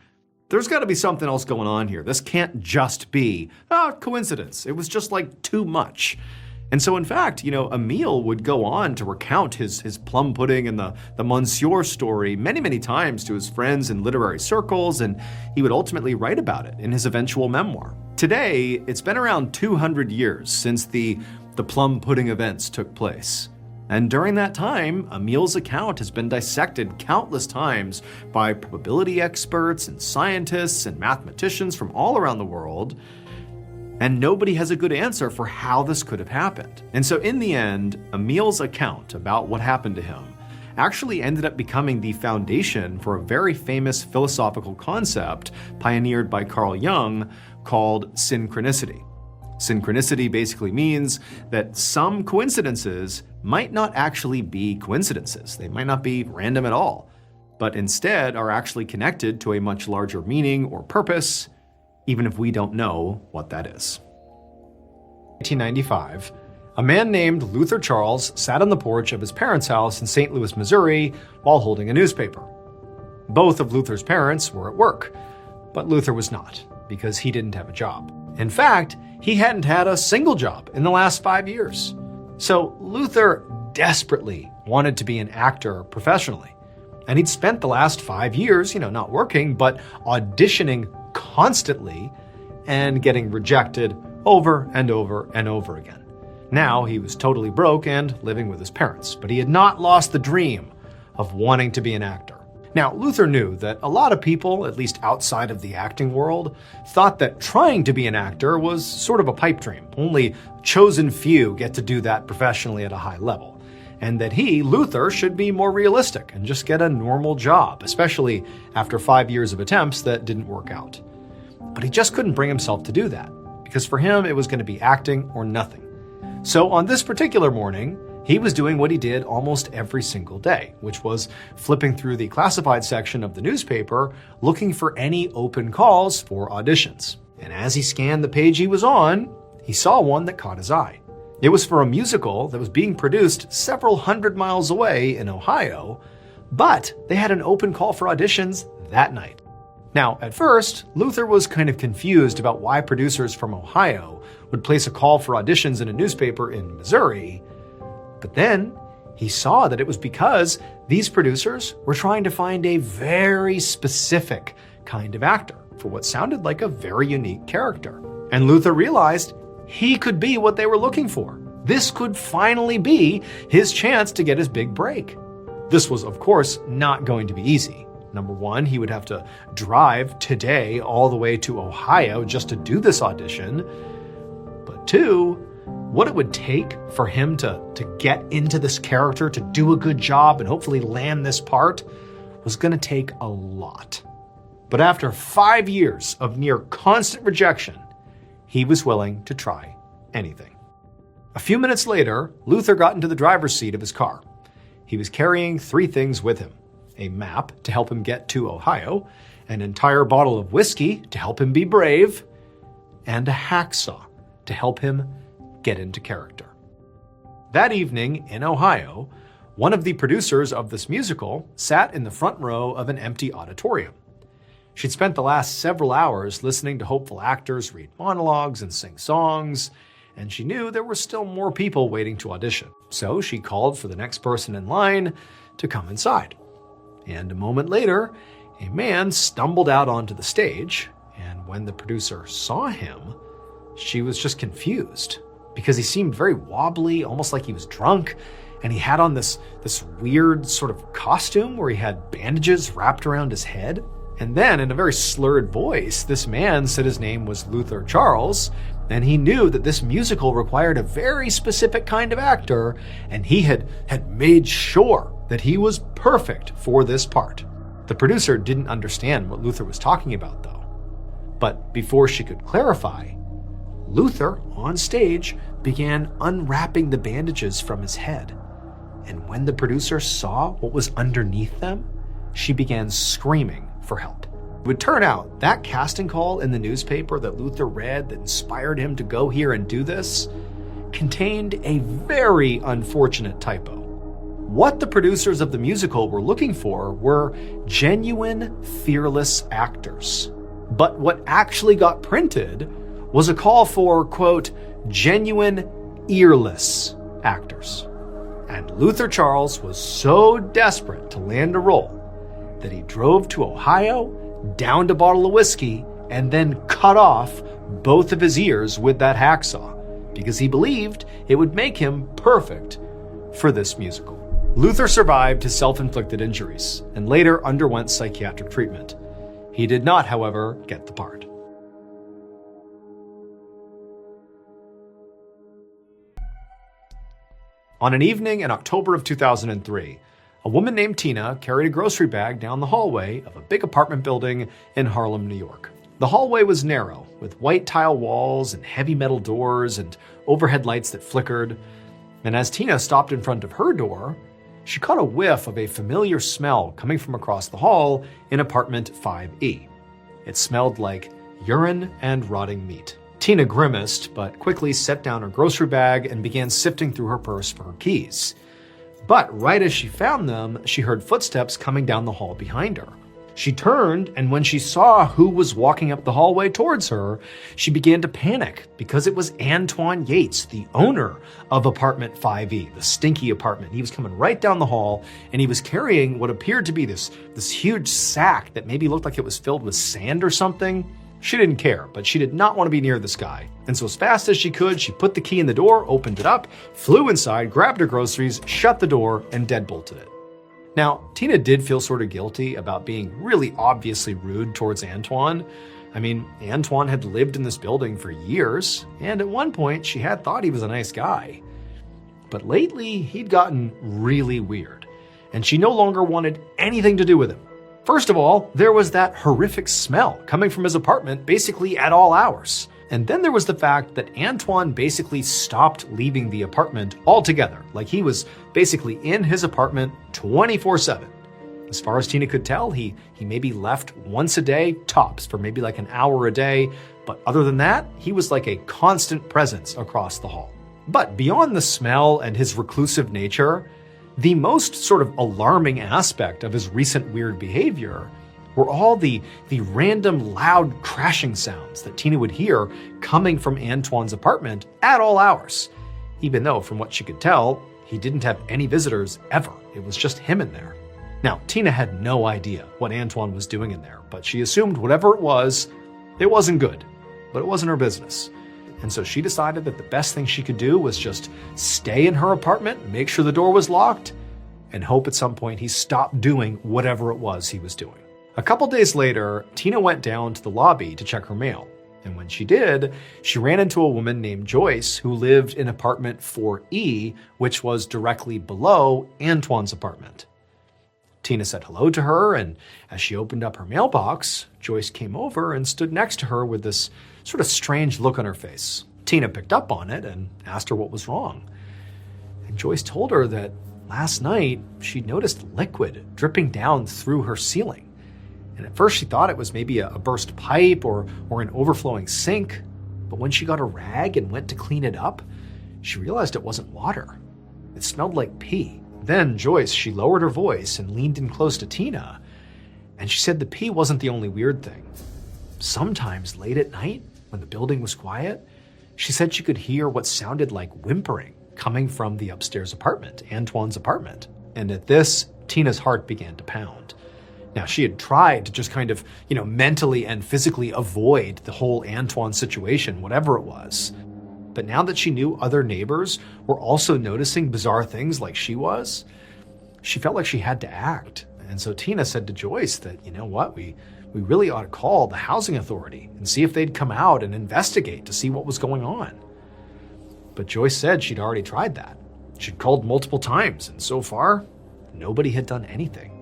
there's got to be something else going on here. This can't just be coincidence. It was just like too much. And so, in fact, Emile would go on to recount his plum pudding and the monsieur story many, many times to his friends in literary circles, and he would ultimately write about it in his eventual memoir. Today, it's been around 200 years since the plum pudding events took place. And during that time, Emile's account has been dissected countless times by probability experts and scientists and mathematicians from all around the world. And nobody has a good answer for how this could have happened. And so in the end, Emile's account about what happened to him actually ended up becoming the foundation for a very famous philosophical concept pioneered by Carl Jung called synchronicity. Synchronicity basically means that some coincidences might not actually be coincidences. They might not be random at all, but instead are actually connected to a much larger meaning or purpose, even if we don't know what that is. 1895, a man named Luther Charles sat on the porch of his parents' house in St. Louis, Missouri, while holding a newspaper. Both of Luther's parents were at work, but Luther was not, because he didn't have a job. In fact, he hadn't had a single job in the last 5 years. So Luther desperately wanted to be an actor professionally. And he'd spent the last 5 years, not working, but auditioning constantly and getting rejected over and over and over again. Now he was totally broke and living with his parents, but he had not lost the dream of wanting to be an actor. Now, Luther knew that a lot of people, at least outside of the acting world, thought that trying to be an actor was sort of a pipe dream. Only chosen few get to do that professionally at a high level. And that he, Luther, should be more realistic and just get a normal job, especially after 5 years of attempts that didn't work out. But he just couldn't bring himself to do that, because for him it was going to be acting or nothing. So on this particular morning, he was doing what he did almost every single day, which was flipping through the classified section of the newspaper, looking for any open calls for auditions. And as he scanned the page he was on, he saw one that caught his eye. It was for a musical that was being produced several hundred miles away in Ohio, but they had an open call for auditions that night. Now, at first, Luther was kind of confused about why producers from Ohio would place a call for auditions in a newspaper in Missouri. But then he saw that it was because these producers were trying to find a very specific kind of actor for what sounded like a very unique character. And Luther realized he could be what they were looking for. This could finally be his chance to get his big break. This was, of course, not going to be easy. Number one, he would have to drive today all the way to Ohio just to do this audition. But two, what it would take for him to get into this character, to do a good job and hopefully land this part, was going to take a lot. But after 5 years of near constant rejection, he was willing to try anything. A few minutes later, Luther got into the driver's seat of his car. He was carrying 3 things with him: a map to help him get to Ohio, an entire bottle of whiskey to help him be brave, and a hacksaw to help him get into character. That evening in Ohio, one of the producers of this musical sat in the front row of an empty auditorium. She'd spent the last several hours listening to hopeful actors read monologues and sing songs, and she knew there were still more people waiting to audition. So she called for the next person in line to come inside. And a moment later, a man stumbled out onto the stage, and when the producer saw him, she was just confused because he seemed very wobbly, almost like he was drunk, and he had on this weird sort of costume where he had bandages wrapped around his head. And then, in a very slurred voice, this man said his name was Luther Charles, and he knew that this musical required a very specific kind of actor, and he had made sure that he was perfect for this part. The producer didn't understand what Luther was talking about, though. But before she could clarify, Luther, on stage, began unwrapping the bandages from his head. And when the producer saw what was underneath them, she began screaming for help. It would turn out that casting call in the newspaper that Luther read that inspired him to go here and do this contained a very unfortunate typo. What the producers of the musical were looking for were genuine, fearless actors. But what actually got printed was a call for, quote, genuine, earless actors. And Luther Charles was so desperate to land a role that he drove to Ohio, downed a bottle of whiskey, and then cut off both of his ears with that hacksaw because he believed it would make him perfect for this musical. Luther survived his self-inflicted injuries and later underwent psychiatric treatment. He did not, however, get the part. On an evening in October of 2003, a woman named Tina carried a grocery bag down the hallway of a big apartment building in Harlem, New York. The hallway was narrow, with white tile walls and heavy metal doors and overhead lights that flickered. And as Tina stopped in front of her door, she caught a whiff of a familiar smell coming from across the hall in apartment 5E. It smelled like urine and rotting meat. Tina grimaced, but quickly set down her grocery bag and began sifting through her purse for her keys. But right as she found them, she heard footsteps coming down the hall behind her. She turned, and when she saw who was walking up the hallway towards her, she began to panic because it was Antoine Yates, the owner of apartment 5E, the stinky apartment. He was coming right down the hall, and he was carrying what appeared to be this huge sack that maybe looked like it was filled with sand or something. She didn't care, but she did not want to be near this guy. And so as fast as she could, she put the key in the door, opened it up, flew inside, grabbed her groceries, shut the door, and deadbolted it. Now, Tina did feel sort of guilty about being really obviously rude towards Antoine. I mean, Antoine had lived in this building for years, and at one point she had thought he was a nice guy. But lately, he'd gotten really weird, and she no longer wanted anything to do with him. First of all, there was that horrific smell coming from his apartment basically at all hours. And then there was the fact that Antoine basically stopped leaving the apartment altogether. Like he was basically in his apartment 24/7. As far as Tina could tell, he maybe left once a day, tops, for maybe like an hour a day. But other than that, he was like a constant presence across the hall. But beyond the smell and his reclusive nature, the most sort of alarming aspect of his recent weird behavior were all the random loud crashing sounds that Tina would hear coming from Antoine's apartment at all hours, even though, from what she could tell, he didn't have any visitors ever. It was just him in there. Now, Tina had no idea what Antoine was doing in there, but she assumed whatever it wasn't good, but it wasn't her business. And so she decided that the best thing she could do was just stay in her apartment, make sure the door was locked, and hope at some point he stopped doing whatever it was he was doing. A couple days later, Tina went down to the lobby to check her mail. And when she did, she ran into a woman named Joyce who lived in apartment 4E, which was directly below Antoine's apartment. Tina said hello to her, and as she opened up her mailbox, Joyce came over and stood next to her with this sort of strange look on her face. Tina picked up on it and asked her what was wrong. And Joyce told her that last night she'd noticed liquid dripping down through her ceiling. And at first she thought it was maybe a burst pipe or an overflowing sink, but when she got a rag and went to clean it up, she realized it wasn't water. It smelled like pee. Then Joyce, she lowered her voice and leaned in close to Tina, and she said the pee wasn't the only weird thing. Sometimes late at night, when the building was quiet, she said she could hear what sounded like whimpering coming from the upstairs apartment, Antoine's apartment. And at this, Tina's heart began to pound. Now, she had tried to just kind of, mentally and physically avoid the whole Antoine situation, whatever it was. But now that she knew other neighbors were also noticing bizarre things like she was, she felt like she had to act. And so Tina said to Joyce that, you know what, we really ought to call the housing authority and see if they'd come out and investigate to see what was going on. But Joyce said she'd already tried that. She'd called multiple times, and so far, nobody had done anything.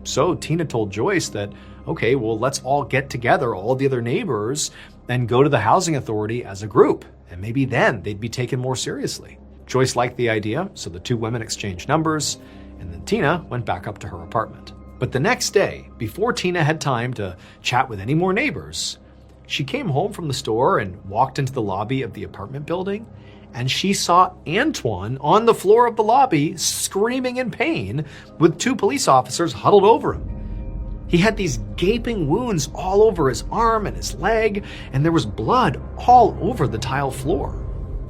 So Tina told Joyce that, okay, well, let's all get together, all the other neighbors, and go to the housing authority as a group. And maybe then they'd be taken more seriously. Joyce liked the idea, so the two women exchanged numbers, and then Tina went back up to her apartment. But the next day, before Tina had time to chat with any more neighbors, she came home from the store and walked into the lobby of the apartment building, and she saw Antoine on the floor of the lobby screaming in pain with two police officers huddled over him. He had these gaping wounds all over his arm and his leg, and there was blood all over the tile floor.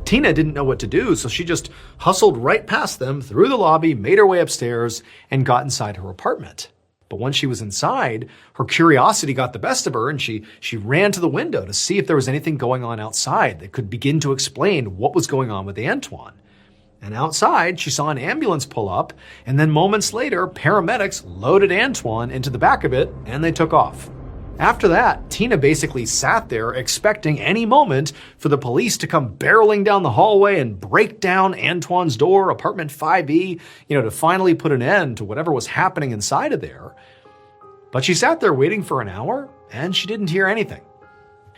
Tina didn't know what to do, so she just hustled right past them, through the lobby, made her way upstairs, and got inside her apartment. But once she was inside, her curiosity got the best of her, and she ran to the window to see if there was anything going on outside that could begin to explain what was going on with Antoine. And outside, she saw an ambulance pull up, and then moments later, paramedics loaded Antoine into the back of it, and they took off. After that, Tina basically sat there expecting any moment for the police to come barreling down the hallway and break down Antoine's door, apartment 5E, to finally put an end to whatever was happening inside of there. But she sat there waiting for an hour, and she didn't hear anything.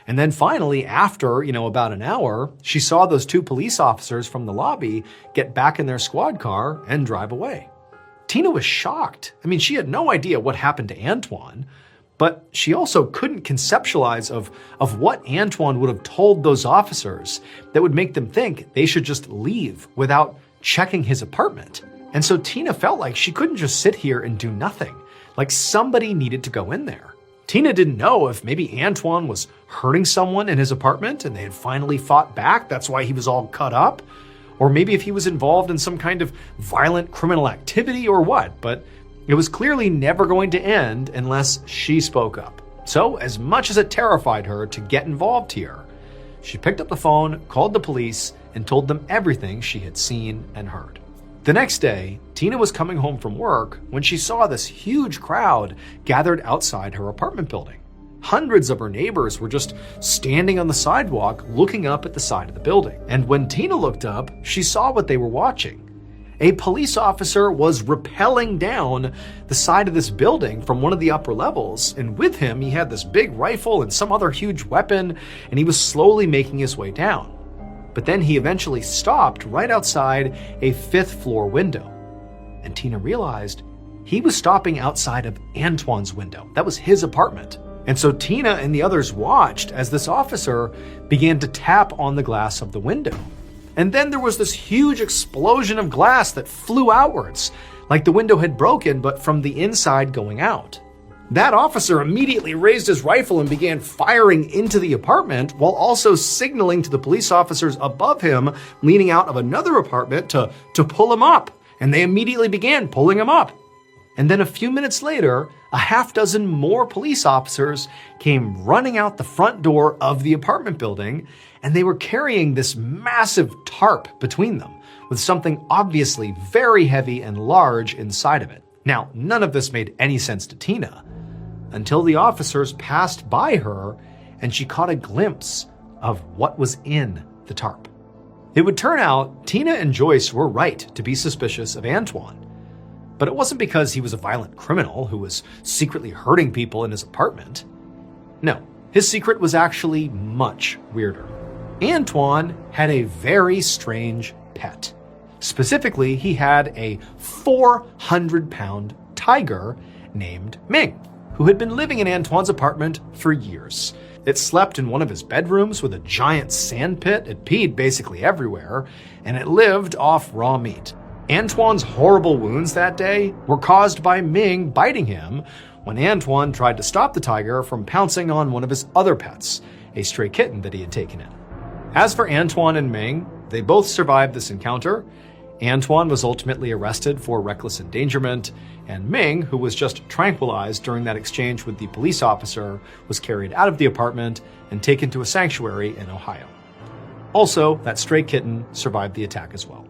And then finally, after, about an hour, she saw those two police officers from the lobby get back in their squad car and drive away. Tina was shocked. She had no idea what happened to Antoine, but she also couldn't conceptualize of what Antoine would have told those officers that would make them think they should just leave without checking his apartment. And so Tina felt like she couldn't just sit here and do nothing, like somebody needed to go in there. Tina didn't know if maybe Antoine was hurting someone in his apartment and they had finally fought back, that's why he was all cut up, or maybe if he was involved in some kind of violent criminal activity or what, but it was clearly never going to end unless she spoke up. So, as much as it terrified her to get involved here, she picked up the phone, called the police, and told them everything she had seen and heard. The next day, Tina was coming home from work when she saw this huge crowd gathered outside her apartment building. Hundreds of her neighbors were just standing on the sidewalk looking up at the side of the building. And when Tina looked up, she saw what they were watching. A police officer was rappelling down the side of this building from one of the upper levels, and with him he had this big rifle and some other huge weapon, and he was slowly making his way down. But then he eventually stopped right outside a 5th floor window. And Tina realized he was stopping outside of Antoine's window. That was his apartment. And so Tina and the others watched as this officer began to tap on the glass of the window. And then there was this huge explosion of glass that flew outwards, like the window had broken, but from the inside going out. That officer immediately raised his rifle and began firing into the apartment while also signaling to the police officers above him, leaning out of another apartment to pull him up. And they immediately began pulling him up. And then a few minutes later, a half dozen more police officers came running out the front door of the apartment building, and they were carrying this massive tarp between them with something obviously very heavy and large inside of it. Now, none of this made any sense to Tina until the officers passed by her and she caught a glimpse of what was in the tarp. It would turn out Tina and Joyce were right to be suspicious of Antoine, but it wasn't because he was a violent criminal who was secretly hurting people in his apartment. No, his secret was actually much weirder. Antoine had a very strange pet. Specifically, he had a 400-pound tiger named Ming, who had been living in Antoine's apartment for years. It slept in one of his bedrooms with a giant sand pit. It peed basically everywhere, and it lived off raw meat. Antoine's horrible wounds that day were caused by Ming biting him when Antoine tried to stop the tiger from pouncing on one of his other pets, a stray kitten that he had taken in. As for Antoine and Ming, they both survived this encounter. Antoine was ultimately arrested for reckless endangerment, and Ming, who was just tranquilized during that exchange with the police officer, was carried out of the apartment and taken to a sanctuary in Ohio. Also, that stray kitten survived the attack as well.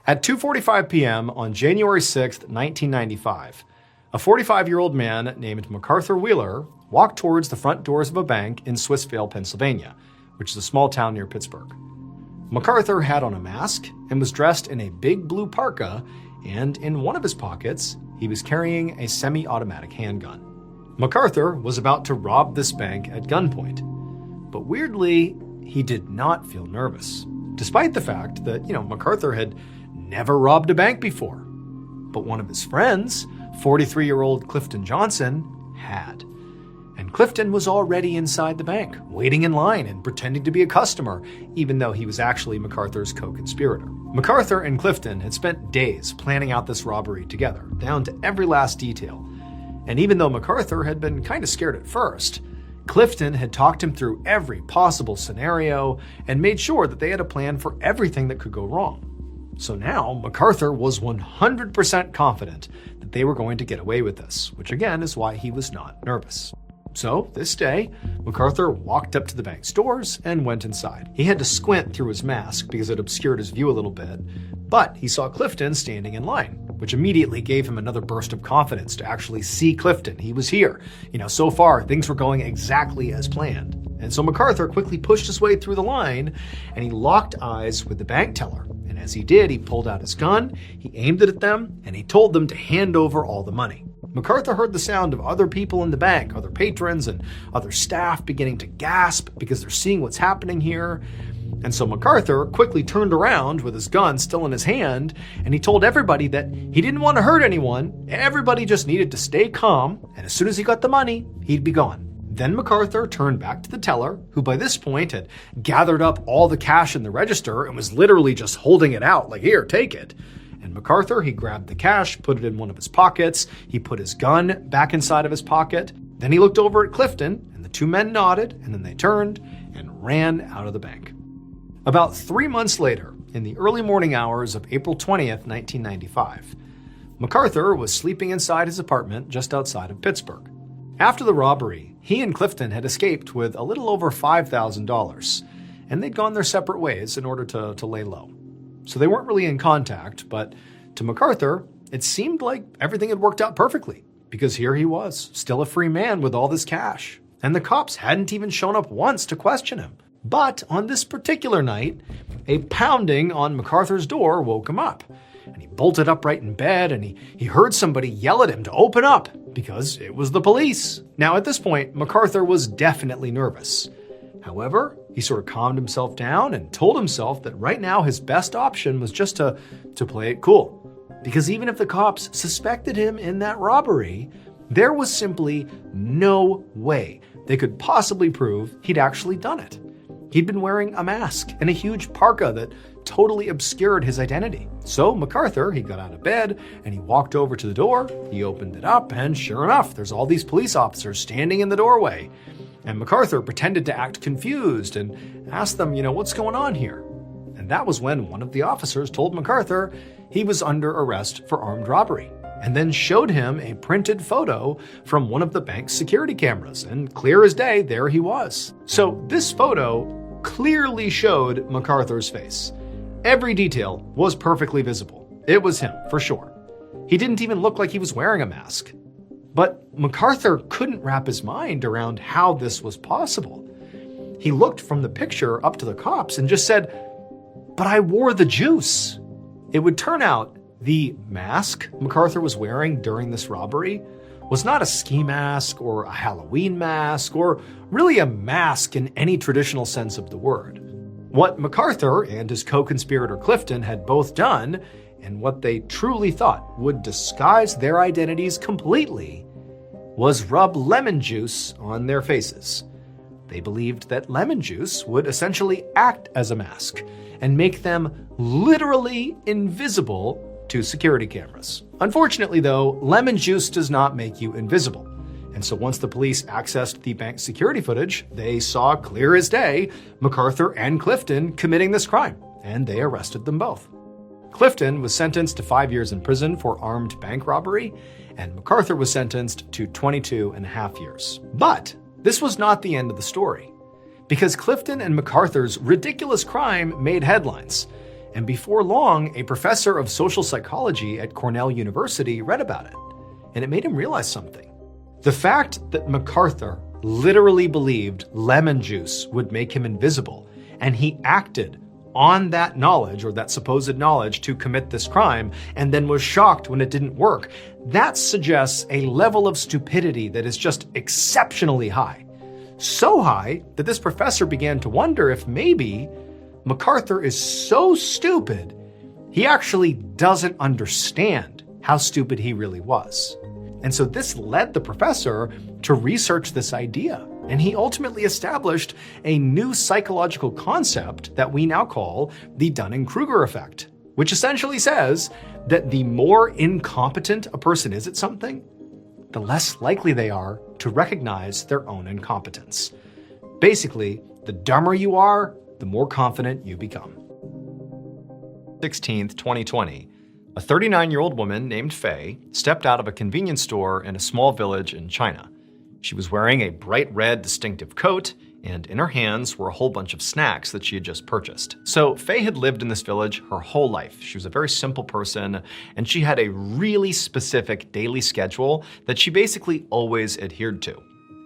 At 2:45 p.m. on January 6, 1995, a 45-year-old man named MacArthur Wheeler walked towards the front doors of a bank in Swissvale, Pennsylvania, which is a small town near Pittsburgh. MacArthur had on a mask and was dressed in a big blue parka, and in one of his pockets, he was carrying a semi-automatic handgun. MacArthur was about to rob this bank at gunpoint, but weirdly, he did not feel nervous, despite the fact that, MacArthur had never robbed a bank before. But one of his friends, 43-year-old Clifton Johnson, had. And Clifton was already inside the bank, waiting in line and pretending to be a customer, even though he was actually MacArthur's co-conspirator. MacArthur and Clifton had spent days planning out this robbery together, down to every last detail. And even though MacArthur had been kind of scared at first, Clifton had talked him through every possible scenario and made sure that they had a plan for everything that could go wrong. So now, MacArthur was 100% confident that they were going to get away with this, which again is why he was not nervous. So, this day, MacArthur walked up to the bank's doors and went inside. He had to squint through his mask because it obscured his view a little bit, but he saw Clifton standing in line, which immediately gave him another burst of confidence to actually see Clifton. He was here. So far, things were going exactly as planned. And so MacArthur quickly pushed his way through the line, and he locked eyes with the bank teller. And as he did, he pulled out his gun, he aimed it at them, and he told them to hand over all the money. MacArthur heard the sound of other people in the bank, other patrons and other staff beginning to gasp because they're seeing what's happening here. And so MacArthur quickly turned around with his gun still in his hand, and he told everybody that he didn't want to hurt anyone. Everybody just needed to stay calm, and as soon as he got the money, he'd be gone. Then MacArthur turned back to the teller, who by this point had gathered up all the cash in the register and was literally just holding it out, like, here, take it. And MacArthur, he grabbed the cash, put it in one of his pockets, he put his gun back inside of his pocket, then he looked over at Clifton, and the two men nodded, and then they turned and ran out of the bank. About 3 months later, in the early morning hours of April 20th, 1995, MacArthur was sleeping inside his apartment just outside of Pittsburgh. After the robbery, he and Clifton had escaped with a little over $5,000, and they'd gone their separate ways in order to lay low. So they weren't really in contact, but to MacArthur, it seemed like everything had worked out perfectly, because here he was, still a free man with all this cash, and the cops hadn't even shown up once to question him. But on this particular night, a pounding on MacArthur's door woke him up, and he bolted upright in bed, and he heard somebody yell at him to open up, because it was the police. Now, at this point, MacArthur was definitely nervous. However, he sort of calmed himself down and told himself that right now his best option was just to play it cool. Because even if the cops suspected him in that robbery, there was simply no way they could possibly prove he'd actually done it. He'd been wearing a mask and a huge parka that totally obscured his identity. So MacArthur, he got out of bed and he walked over to the door. He opened it up, and sure enough, there's all these police officers standing in the doorway. And MacArthur pretended to act confused and asked them, what's going on here? And that was when one of the officers told MacArthur he was under arrest for armed robbery, and then showed him a printed photo from one of the bank's security cameras. And clear as day, there he was. So this photo clearly showed MacArthur's face. Every detail was perfectly visible. It was him, for sure. He didn't even look like he was wearing a mask. But MacArthur couldn't wrap his mind around how this was possible. He looked from the picture up to the cops and just said, "But I wore the juice." It would turn out the mask MacArthur was wearing during this robbery was not a ski mask or a Halloween mask or really a mask in any traditional sense of the word. What MacArthur and his co-conspirator Clifton had both done, and what they truly thought would disguise their identities completely, was rub lemon juice on their faces. They believed that lemon juice would essentially act as a mask and make them literally invisible to security cameras. Unfortunately, though, lemon juice does not make you invisible. And so once the police accessed the bank security footage, they saw clear as day MacArthur and Clifton committing this crime, and they arrested them both. Clifton was sentenced to 5 years in prison for armed bank robbery, and MacArthur was sentenced to 22.5 years. But this was not the end of the story, because Clifton and MacArthur's ridiculous crime made headlines. And before long, a professor of social psychology at Cornell University read about it, and it made him realize something. The fact that MacArthur literally believed lemon juice would make him invisible, and he acted on that knowledge, or that supposed knowledge, to commit this crime, and then was shocked when it didn't work, that suggests a level of stupidity that is just exceptionally high. So high that this professor began to wonder if maybe MacArthur is so stupid, he actually doesn't understand how stupid he really was. And so this led the professor to research this idea, and he ultimately established a new psychological concept that we now call the Dunning-Kruger effect, which essentially says that the more incompetent a person is at something, the less likely they are to recognize their own incompetence. Basically, the dumber you are, the more confident you become. 16th, 2020. A 39-year-old woman named Faye stepped out of a convenience store in a small village in China. She was wearing a bright red distinctive coat, and in her hands were a whole bunch of snacks that she had just purchased. So Faye had lived in this village her whole life. She was a very simple person, and she had a really specific daily schedule that she basically always adhered to.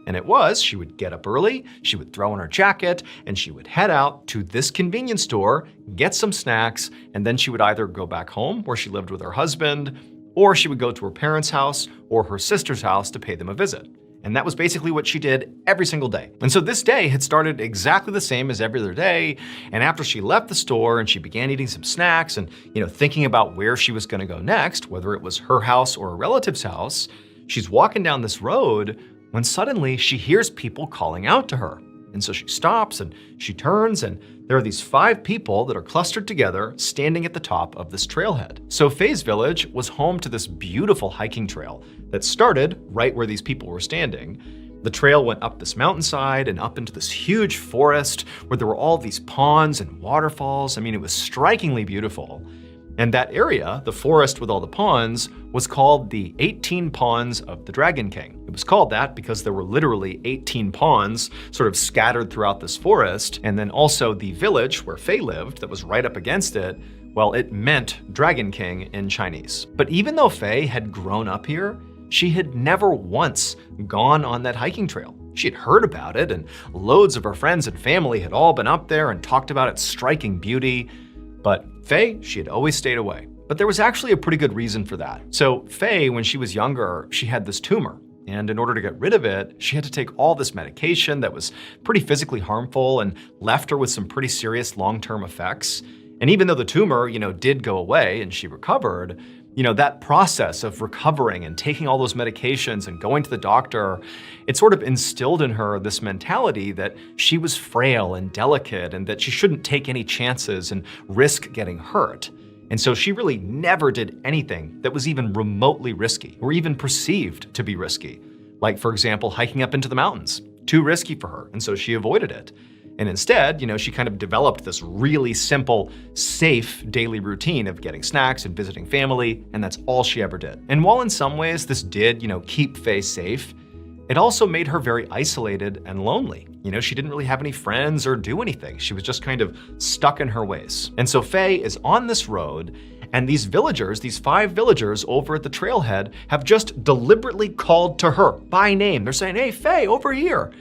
And it was, she would get up early, she would throw on her jacket, and she would head out to this convenience store, get some snacks, and then she would either go back home where she lived with her husband, or she would go to her parents' house or her sister's house to pay them a visit. And that was basically what she did every single day. And so this day had started exactly the same as every other day. And after she left the store and she began eating some snacks and, thinking about where she was gonna go next, whether it was her house or a relative's house, she's walking down this road when suddenly she hears people calling out to her. And so she stops and she turns, and there are these 5 people that are clustered together standing at the top of this trailhead. So Faye's village was home to this beautiful hiking trail that started right where these people were standing. The trail went up this mountainside and up into this huge forest where there were all these ponds and waterfalls. I mean, it was strikingly beautiful. And that area, the forest with all the ponds, was called the 18 Ponds of the Dragon King. It was called that because there were literally 18 ponds sort of scattered throughout this forest. And then also the village where Faye lived that was right up against it, well, it meant Dragon King in Chinese. But even though Faye had grown up here, she had never once gone on that hiking trail. She had heard about it, and loads of her friends and family had all been up there and talked about its striking beauty. But Faye, she had always stayed away. But there was actually a pretty good reason for that. So Faye, when she was younger, she had this tumor. And in order to get rid of it, she had to take all this medication that was pretty physically harmful and left her with some pretty serious long-term effects. And even though the tumor, did go away and she recovered, That process of recovering and taking all those medications and going to the doctor, it sort of instilled in her this mentality that she was frail and delicate and that she shouldn't take any chances and risk getting hurt. And so she really never did anything that was even remotely risky or even perceived to be risky. Like, for example, hiking up into the mountains. Too risky for her, and so she avoided it. And instead, she kind of developed this really simple, safe daily routine of getting snacks and visiting family, and that's all she ever did. And while in some ways this did, keep Faye safe, it also made her very isolated and lonely. She didn't really have any friends or do anything. She was just kind of stuck in her ways. And so Faye is on this road, and these villagers, these 5 villagers over at the trailhead, have just deliberately called to her by name. They're saying, "Hey, Faye, over here."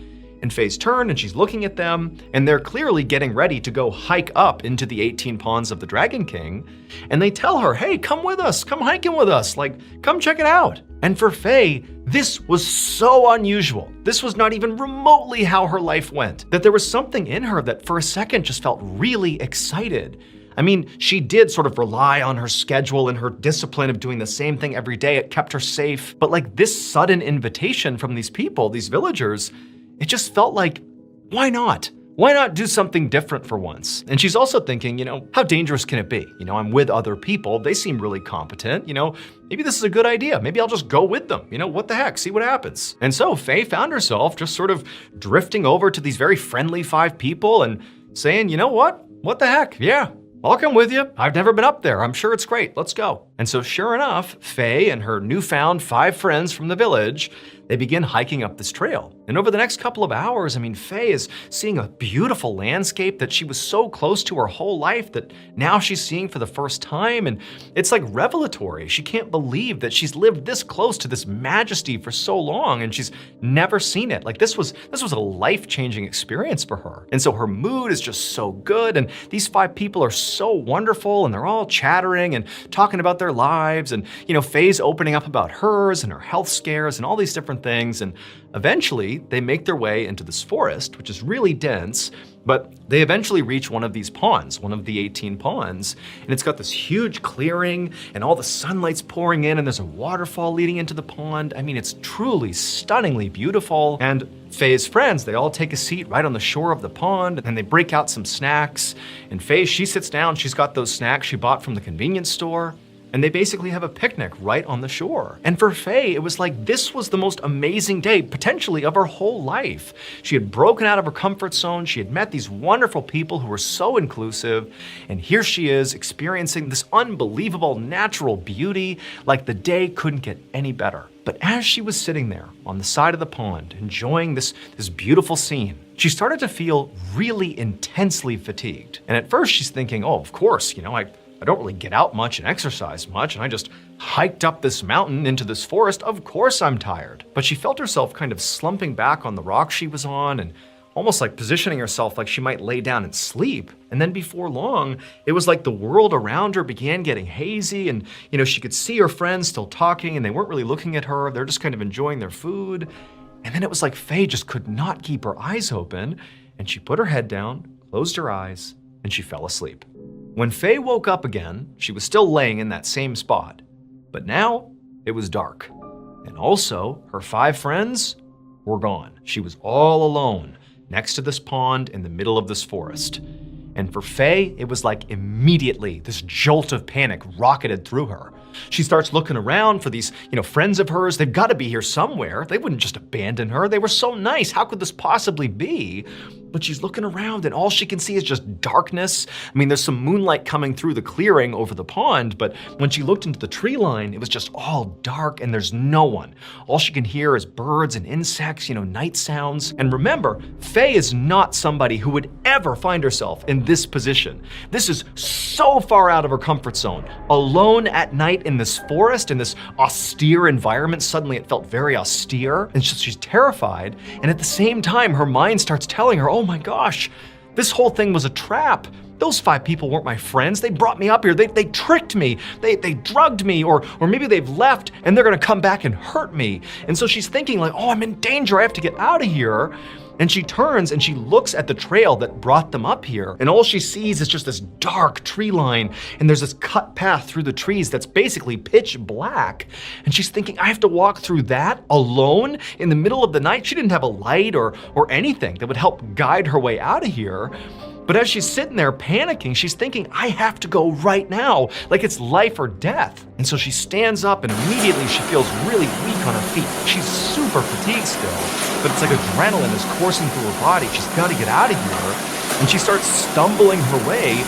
And Faye's turned and she's looking at them, and they're clearly getting ready to go hike up into the 18 ponds of the Dragon King. And they tell her, "Hey, come with us, come hiking with us, come check it out." And for Faye, this was so unusual. This was not even remotely how her life went, that there was something in her that for a second just felt really excited. I mean, she did sort of rely on her schedule and her discipline of doing the same thing every day. It kept her safe. But this sudden invitation from these people, these villagers, it just felt like, why not? Why not do something different for once? And she's also thinking, how dangerous can it be? I'm with other people. They seem really competent. Maybe this is a good idea. Maybe I'll just go with them. What the heck? See what happens. And so Faye found herself just sort of drifting over to these very friendly 5 people and saying, "You know what? What the heck? Yeah, I'll come with you. I've never been up there. I'm sure it's great. Let's go." And so sure enough, Faye and her newfound 5 friends from the village, they begin hiking up this trail. And over the next couple of hours, Faye is seeing a beautiful landscape that she was so close to her whole life that now she's seeing for the first time. And it's revelatory. She can't believe that she's lived this close to this majesty for so long and she's never seen it. This was a life-changing experience for her. And so her mood is just so good. And these 5 people are so wonderful, and they're all chattering and talking about their lives. And, Faye's opening up about hers and her health scares and all these different things. And eventually they make their way into this forest, which is really dense, but they eventually reach one of these ponds, one of the 18 ponds, and it's got this huge clearing and all the sunlight's pouring in, and there's a waterfall leading into the pond. It's truly stunningly beautiful. And Faye's friends, they all take a seat right on the shore of the pond, and they break out some snacks. And Faye, she sits down, she's got those snacks she bought from the convenience store. And they basically have a picnic right on the shore. And for Faye, it was this was the most amazing day, potentially, of her whole life. She had broken out of her comfort zone. She had met these wonderful people who were so inclusive. And here she is experiencing this unbelievable natural beauty. The day couldn't get any better. But as she was sitting there on the side of the pond, enjoying this beautiful scene, she started to feel really intensely fatigued. And at first she's thinking, oh, of course, I don't really get out much and exercise much, and I just hiked up this mountain into this forest. Of course I'm tired. But she felt herself kind of slumping back on the rock she was on and almost positioning herself like she might lay down and sleep. And then before long, it was the world around her began getting hazy, and she could see her friends still talking and they weren't really looking at her. They're just kind of enjoying their food. And then it was Faye just could not keep her eyes open, and she put her head down, closed her eyes, and she fell asleep. When Faye woke up again, she was still laying in that same spot, but now it was dark. And also, her 5 friends were gone. She was all alone next to this pond in the middle of this forest. And for Faye, it was immediately this jolt of panic rocketed through her. She starts looking around for these, friends of hers. They've got to be here somewhere. They wouldn't just abandon her. They were so nice. How could this possibly be? But she's looking around and all she can see is just darkness. There's some moonlight coming through the clearing over the pond, but when she looked into the tree line, it was just all dark and there's no one. All she can hear is birds and insects, night sounds. And remember, Faye is not somebody who would ever find herself in this position. This is so far out of her comfort zone. Alone at night in this forest, in this austere environment. Suddenly it felt very austere, and she's terrified. And at the same time, her mind starts telling her, oh my gosh, this whole thing was a trap. those 5 people weren't my friends. They brought me up here. They tricked me. They drugged me, or maybe they've left and they're gonna come back and hurt me. And so she's thinking like, oh, I'm in danger. I have to get out of here. And she turns and she looks at the trail that brought them up here. And all she sees is just this dark tree line. And there's this cut path through the trees that's basically pitch black. And she's thinking, I have to walk through that alone in the middle of the night. She didn't have a light or anything that would help guide her way out of here. But as she's sitting there panicking, she's thinking, I have to go right now, like it's life or death. And so she stands up and immediately she feels really weak on her feet. She's super fatigued still, but it's like adrenaline is coursing through her body. She's got to get out of here. And she starts stumbling her way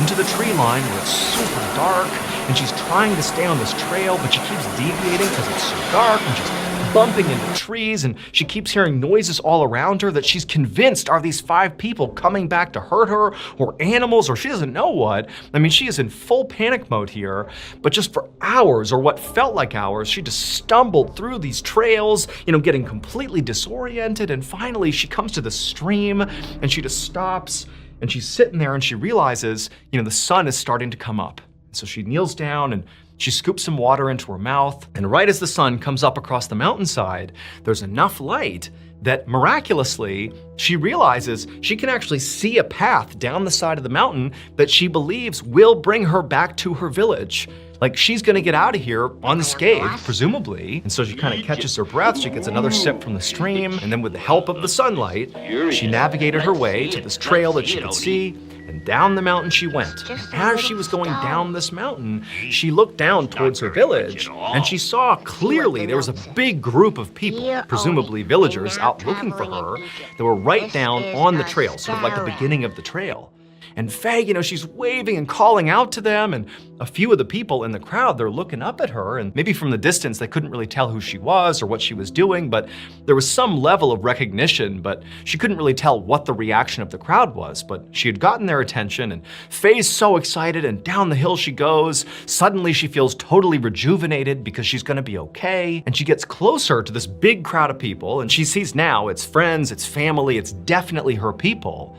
into the tree line where it's super dark. And she's trying to stay on this trail, but she keeps deviating because it's so dark, and she's bumping into trees, and she keeps hearing noises all around her that she's convinced are these 5 people coming back to hurt her, or animals, or she doesn't know what. I mean, she is in full panic mode here, but just for hours, or what felt like hours, she just stumbled through these trails, getting completely disoriented, and finally she comes to the stream, and she just stops, and she's sitting there, and she realizes, the sun is starting to come up. So she kneels down and she scoops some water into her mouth, and right as the sun comes up across the mountainside, there's enough light that miraculously she realizes she can actually see a path down the side of the mountain that she believes will bring her back to her village. Like she's gonna get out of here unscathed, presumably. And so she kind of catches her breath, she gets another sip from the stream, and then with the help of the sunlight, she navigated her way to this trail that she could see, and down the mountain she went. And as she was going down this mountain, she looked down towards her village, and she saw clearly there was a big group of people, presumably villagers, out looking for her, that were right down on the trail, sort of like the beginning of the trail. And Faye, she's waving and calling out to them, and a few of the people in the crowd, they're looking up at her, and maybe from the distance they couldn't really tell who she was or what she was doing, but there was some level of recognition, but she couldn't really tell what the reaction of the crowd was. But she had gotten their attention, and Faye's so excited, and down the hill she goes. Suddenly she feels totally rejuvenated because she's gonna be okay, and she gets closer to this big crowd of people, and she sees now it's friends, it's family, it's definitely her people.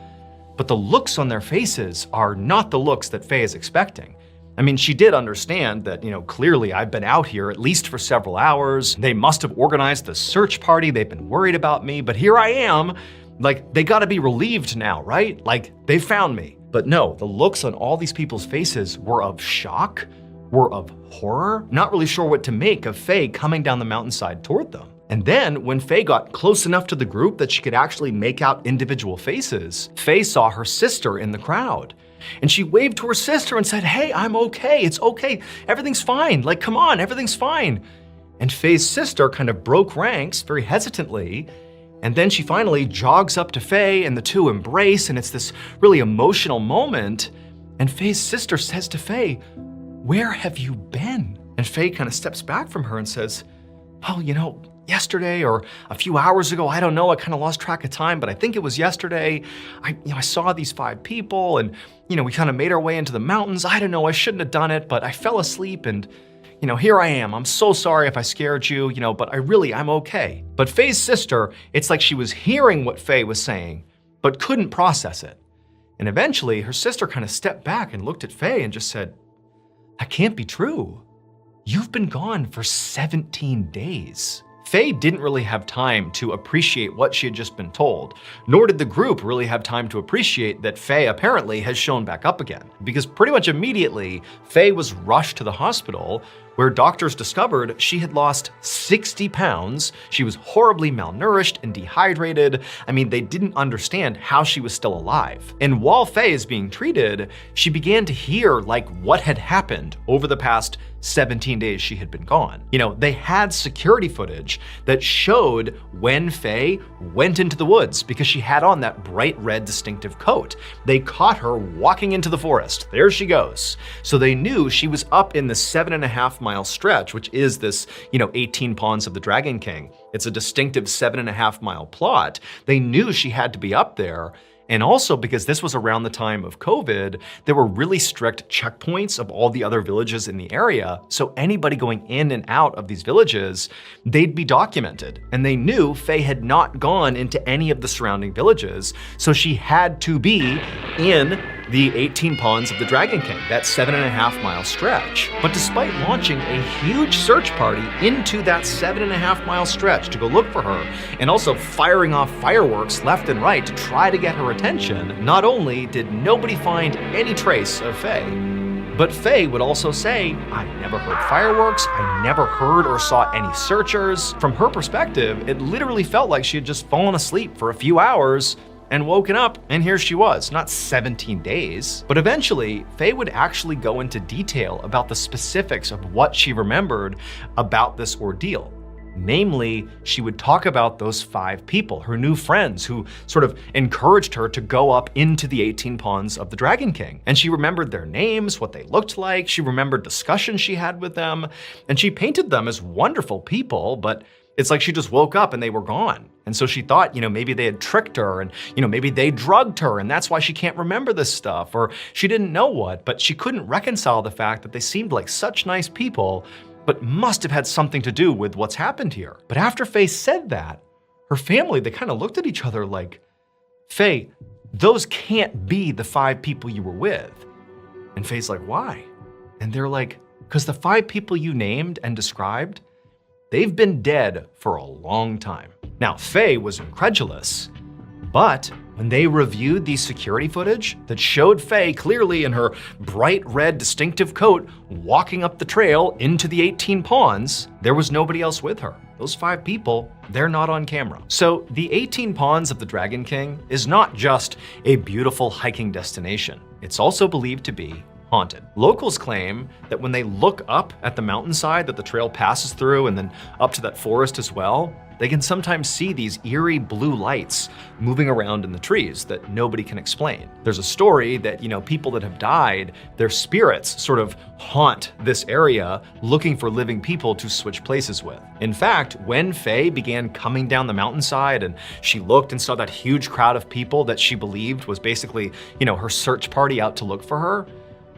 But the looks on their faces are not the looks that Faye is expecting. I mean, she did understand that, clearly I've been out here at least for several hours. They must have organized the search party. They've been worried about me, but here I am. Like, they gotta be relieved now, right? Like, they found me. But no, the looks on all these people's faces were of shock, were of horror, not really sure what to make of Faye coming down the mountainside toward them. And then, when Faye got close enough to the group that she could actually make out individual faces, Faye saw her sister in the crowd. And she waved to her sister and said, hey, I'm okay, it's okay, everything's fine, like, come on, everything's fine. And Faye's sister kind of broke ranks very hesitantly, and then she finally jogs up to Faye and the two embrace, and it's this really emotional moment. And Faye's sister says to Faye, where have you been? And Faye kind of steps back from her and says, well, yesterday or a few hours ago, I don't know, I kind of lost track of time, but I think it was yesterday. I saw these 5 people and, we kind of made our way into the mountains. I don't know, I shouldn't have done it, but I fell asleep and, here I am. I'm so sorry if I scared you, but I'm okay. But Faye's sister, it's like she was hearing what Faye was saying, but couldn't process it. And eventually her sister kind of stepped back and looked at Faye and just said, that can't be true. You've been gone for 17 days. Faye didn't really have time to appreciate what she had just been told, nor did the group really have time to appreciate that Faye apparently has shown back up again. Because pretty much immediately, Faye was rushed to the hospital where doctors discovered she had lost 60 pounds. She was horribly malnourished and dehydrated. I mean, they didn't understand how she was still alive. And while Faye is being treated, she began to hear what had happened over the past 17 days she had been gone. They had security footage that showed when Faye went into the woods because she had on that bright red distinctive coat. They caught her walking into the forest. There she goes. So they knew she was up in the 7.5-mile stretch, which is this, 18 Ponds of the Dragon King. It's a distinctive 7.5-mile plot. They knew she had to be up there. And also because this was around the time of COVID, there were really strict checkpoints of all the other villages in the area. So anybody going in and out of these villages, they'd be documented. And they knew Faye had not gone into any of the surrounding villages. So she had to be in the 18 Ponds of the Dragon King, that 7.5-mile stretch. But despite launching a huge search party into that 7.5-mile stretch to go look for her, and also firing off fireworks left and right to try to get her attention, not only did nobody find any trace of Faye, but Faye would also say, "I never heard fireworks, I never heard or saw any searchers." From her perspective, it literally felt like she had just fallen asleep for a few hours and woken up, and here she was, not 17 days. But eventually, Faye would actually go into detail about the specifics of what she remembered about this ordeal. Namely, she would talk about those 5 people, her new friends, who sort of encouraged her to go up into the 18 Ponds of the Dragon King. And she remembered their names, what they looked like, she remembered discussions she had with them, and she painted them as wonderful people, but it's like she just woke up and they were gone. And so she thought, maybe they had tricked her and, maybe they drugged her and that's why she can't remember this stuff, or she didn't know what, but she couldn't reconcile the fact that they seemed like such nice people, but must have had something to do with what's happened here. But after Faye said that, her family, they kind of looked at each other like, "Faye, those can't be the 5 people you were with." And Faye's like, "Why?" And they're like, "'Cause the 5 people you named and described, they've been dead for a long time." Now, Faye was incredulous, but when they reviewed the security footage that showed Faye clearly in her bright red distinctive coat walking up the trail into the 18 Ponds, there was nobody else with her. Those 5 people, they're not on camera. So the 18 Ponds of the Dragon King is not just a beautiful hiking destination. It's also believed to be haunted. Locals claim that when they look up at the mountainside that the trail passes through and then up to that forest as well, they can sometimes see these eerie blue lights moving around in the trees that nobody can explain. There's a story that, people that have died, their spirits sort of haunt this area looking for living people to switch places with. In fact, when Faye began coming down the mountainside and she looked and saw that huge crowd of people that she believed was basically, her search party out to look for her,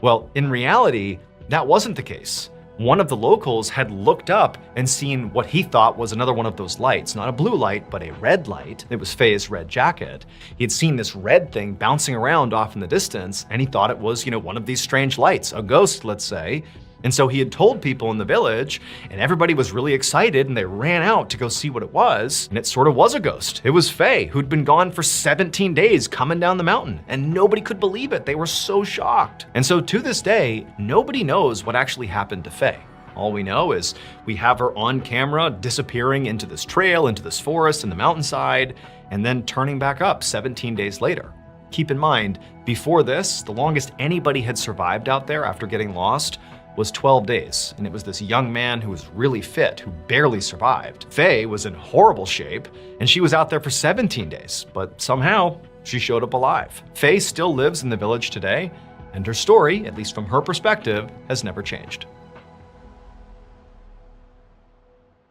well, in reality, that wasn't the case. One of the locals had looked up and seen what he thought was another one of those lights, not a blue light, but a red light. It was Faye's red jacket. He had seen this red thing bouncing around off in the distance, and he thought it was, one of these strange lights, a ghost, let's say. And so he had told people in the village, and everybody was really excited, and they ran out to go see what it was, and it sort of was a ghost. It was Faye, who'd been gone for 17 days coming down the mountain, and nobody could believe it. They were so shocked. And so to this day, nobody knows what actually happened to Faye. All we know is we have her on camera disappearing into this trail, into this forest, in the mountainside, and then turning back up 17 days later. Keep in mind, before this, the longest anybody had survived out there after getting lost was 12 days, and it was this young man who was really fit, who barely survived. Faye was in horrible shape, and she was out there for 17 days, but somehow she showed up alive. Faye still lives in the village today, and her story, at least from her perspective, has never changed.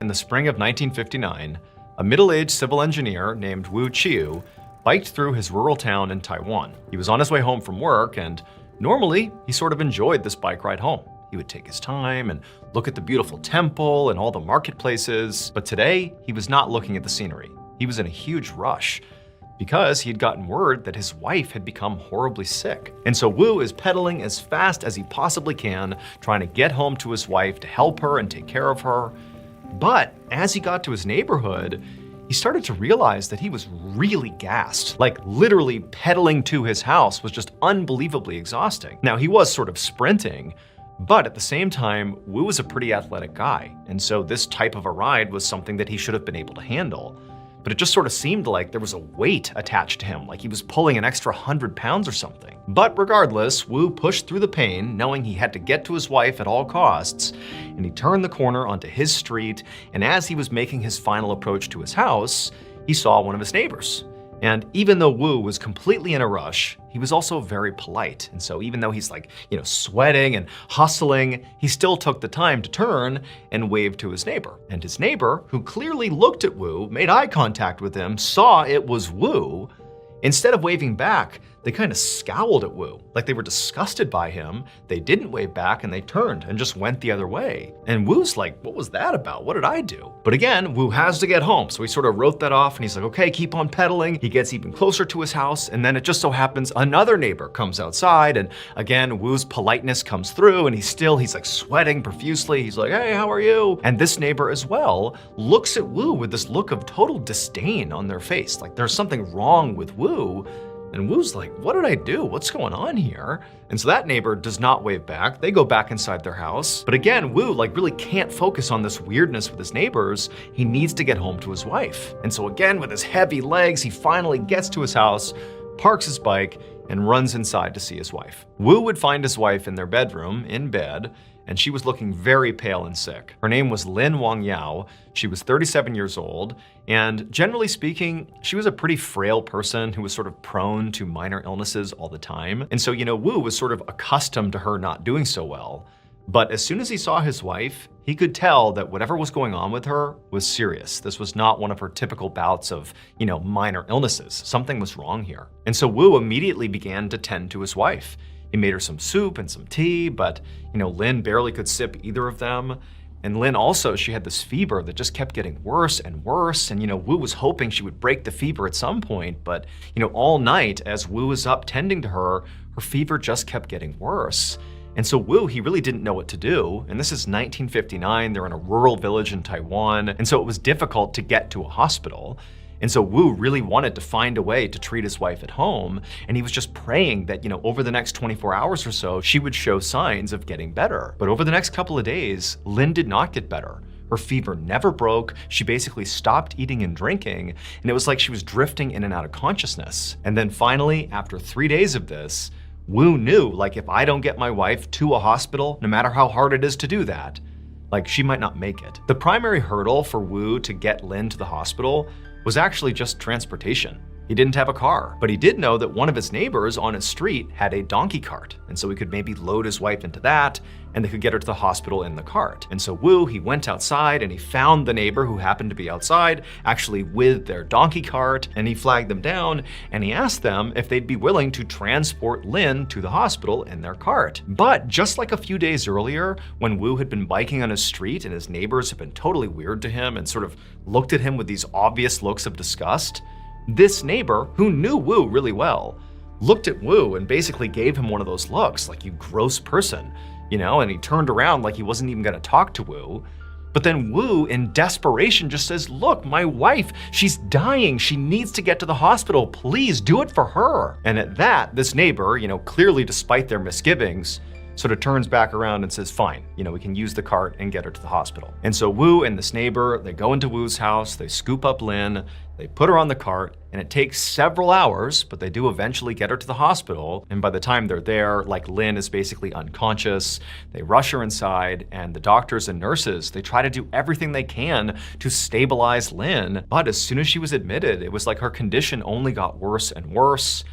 In the spring of 1959, a middle-aged civil engineer named Wu Chiu biked through his rural town in Taiwan. He was on his way home from work, and normally he sort of enjoyed this bike ride home. He would take his time and look at the beautiful temple and all the marketplaces. But today, he was not looking at the scenery. He was in a huge rush because he had gotten word that his wife had become horribly sick. And so Wu is pedaling as fast as he possibly can, trying to get home to his wife to help her and take care of her. But as he got to his neighborhood, he started to realize that he was really gassed. Like literally pedaling to his house was just unbelievably exhausting. Now he was sort of sprinting, but at the same time, Wu was a pretty athletic guy, and so this type of a ride was something that he should have been able to handle. But it just sort of seemed like there was a weight attached to him, like he was pulling an extra 100 pounds or something. But regardless, Wu pushed through the pain, knowing he had to get to his wife at all costs, and he turned the corner onto his street, and as he was making his final approach to his house, he saw one of his neighbors. And even though Wu was completely in a rush, he was also very polite. And so even though he's sweating and hustling, he still took the time to turn and wave to his neighbor. And his neighbor, who clearly looked at Wu, made eye contact with him, saw it was Wu, Instead of waving back, they kind of scowled at Wu, like they were disgusted by him. They didn't wave back and they turned and just went the other way. And Wu's like, what was that about? What did I do? But again, Wu has to get home, so he sort of wrote that off and he's like, okay, keep on pedaling. He gets even closer to his house, and then it just so happens another neighbor comes outside, and again, Wu's politeness comes through, and he's like sweating profusely. He's like, hey, how are you? And this neighbor as well looks at Wu with this look of total disdain on their face, like there's something wrong with Wu. And Wu's like, what did I do? What's going on here? And so that neighbor does not wave back. They go back inside their house. But again, Wu really can't focus on this weirdness with his neighbors. He needs to get home to his wife. And so again, with his heavy legs, he finally gets to his house, parks his bike, and runs inside to see his wife. Wu would find his wife in their bedroom, in bed, and she was looking very pale and sick. Her name was Lin Wang Yao. She was 37 years old, and generally speaking, she was a pretty frail person who was sort of prone to minor illnesses all the time. And so, Wu was sort of accustomed to her not doing so well. But as soon as he saw his wife, he could tell that whatever was going on with her was serious. This was not one of her typical bouts of, minor illnesses. Something was wrong here. And so Wu immediately began to tend to his wife. He made her some soup and some tea, but, Lin barely could sip either of them. And Lin also, she had this fever that just kept getting worse and worse. And, Wu was hoping she would break the fever at some point, but, all night as Wu was up tending to her, her fever just kept getting worse. And so Wu, he really didn't know what to do. And this is 1959, they're in a rural village in Taiwan. And so it was difficult to get to a hospital. And so Wu really wanted to find a way to treat his wife at home. And he was just praying that, over the next 24 hours or so, she would show signs of getting better. But over the next couple of days, Lin did not get better. Her fever never broke. She basically stopped eating and drinking. And it was like she was drifting in and out of consciousness. And then finally, after 3 days of this, Wu knew, if I don't get my wife to a hospital, no matter how hard it is to do that, she might not make it. The primary hurdle for Wu to get Lin to the hospital was actually just transportation. He didn't have a car, but he did know that one of his neighbors on his street had a donkey cart. And so he could maybe load his wife into that and they could get her to the hospital in the cart. And so Wu, he went outside and he found the neighbor who happened to be outside, actually with their donkey cart, and he flagged them down and he asked them if they'd be willing to transport Lin to the hospital in their cart. But just like a few days earlier, when Wu had been biking on his street and his neighbors had been totally weird to him and sort of looked at him with these obvious looks of disgust, this neighbor, who knew Wu really well, looked at Wu and basically gave him one of those looks, like, you gross person, and he turned around like he wasn't even gonna talk to Wu. But then Wu, in desperation, just says, look, my wife, she's dying. She needs to get to the hospital. Please do it for her. And at that, this neighbor, clearly despite their misgivings, sort of turns back around and says, fine, we can use the cart and get her to the hospital. And so Wu and this neighbor, they go into Wu's house, they scoop up Lin, they put her on the cart, and it takes several hours, but they do eventually get her to the hospital. And by the time they're there, Lin is basically unconscious. They rush her inside, and the doctors and nurses, they try to do everything they can to stabilize Lin. But as soon as she was admitted, it was like her condition only got worse and worse.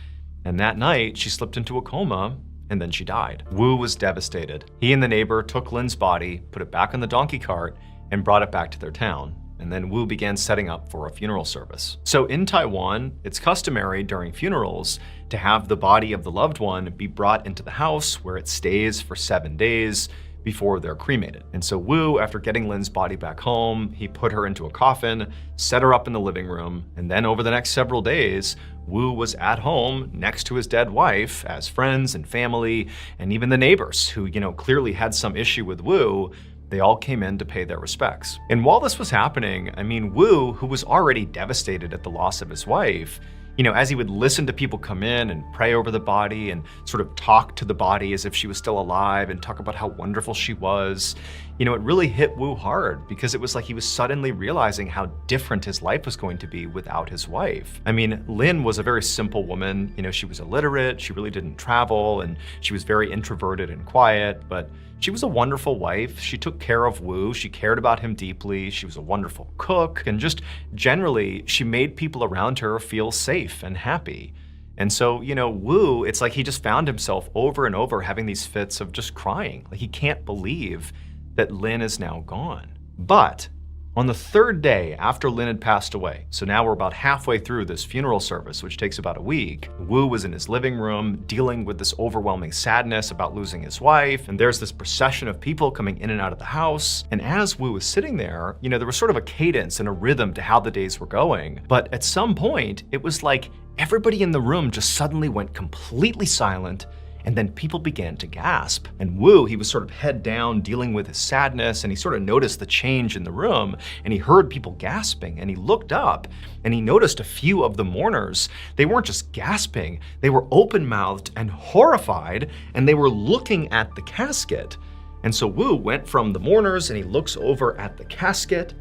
And that night, she slipped into a coma, and then she died. Wu was devastated. He and the neighbor took Lin's body, put it back on the donkey cart, and brought it back to their town. And then Wu began setting up for a funeral service. So in Taiwan, it's customary during funerals to have the body of the loved one be brought into the house where it stays for 7 days before they're cremated. And so Wu, after getting Lin's body back home, he put her into a coffin, set her up in the living room, and then over the next several days, Wu was at home next to his dead wife as friends and family, and even the neighbors who, clearly had some issue with Wu, they all came in to pay their respects. And while this was happening, Wu, who was already devastated at the loss of his wife, as he would listen to people come in and pray over the body and sort of talk to the body as if she was still alive and talk about how wonderful she was, it really hit Wu hard because it was like he was suddenly realizing how different his life was going to be without his wife. Lin was a very simple woman. She was illiterate, she really didn't travel, and she was very introverted and quiet, but she was a wonderful wife. She took care of Wu. She cared about him deeply. She was a wonderful cook. And just generally, she made people around her feel safe and happy. And so, Wu, it's like he just found himself over and over having these fits of just crying. Like he can't believe that Lin is now gone. But On the third day after Lin had passed away, so now we're about halfway through this funeral service, which takes about a week, Wu was in his living room dealing with this overwhelming sadness about losing his wife, and there's this procession of people coming in and out of the house. And as Wu was sitting there, there was sort of a cadence and a rhythm to how the days were going. But at some point, it was like everybody in the room just suddenly went completely silent. And then people began to gasp. And Wu, he was sort of head down dealing with his sadness, and he sort of noticed the change in the room, and he heard people gasping, and he looked up and he noticed a few of the mourners. They weren't just gasping, they were open-mouthed and horrified, and they were looking at the casket. And so Wu went from the mourners and he looks over at the casket,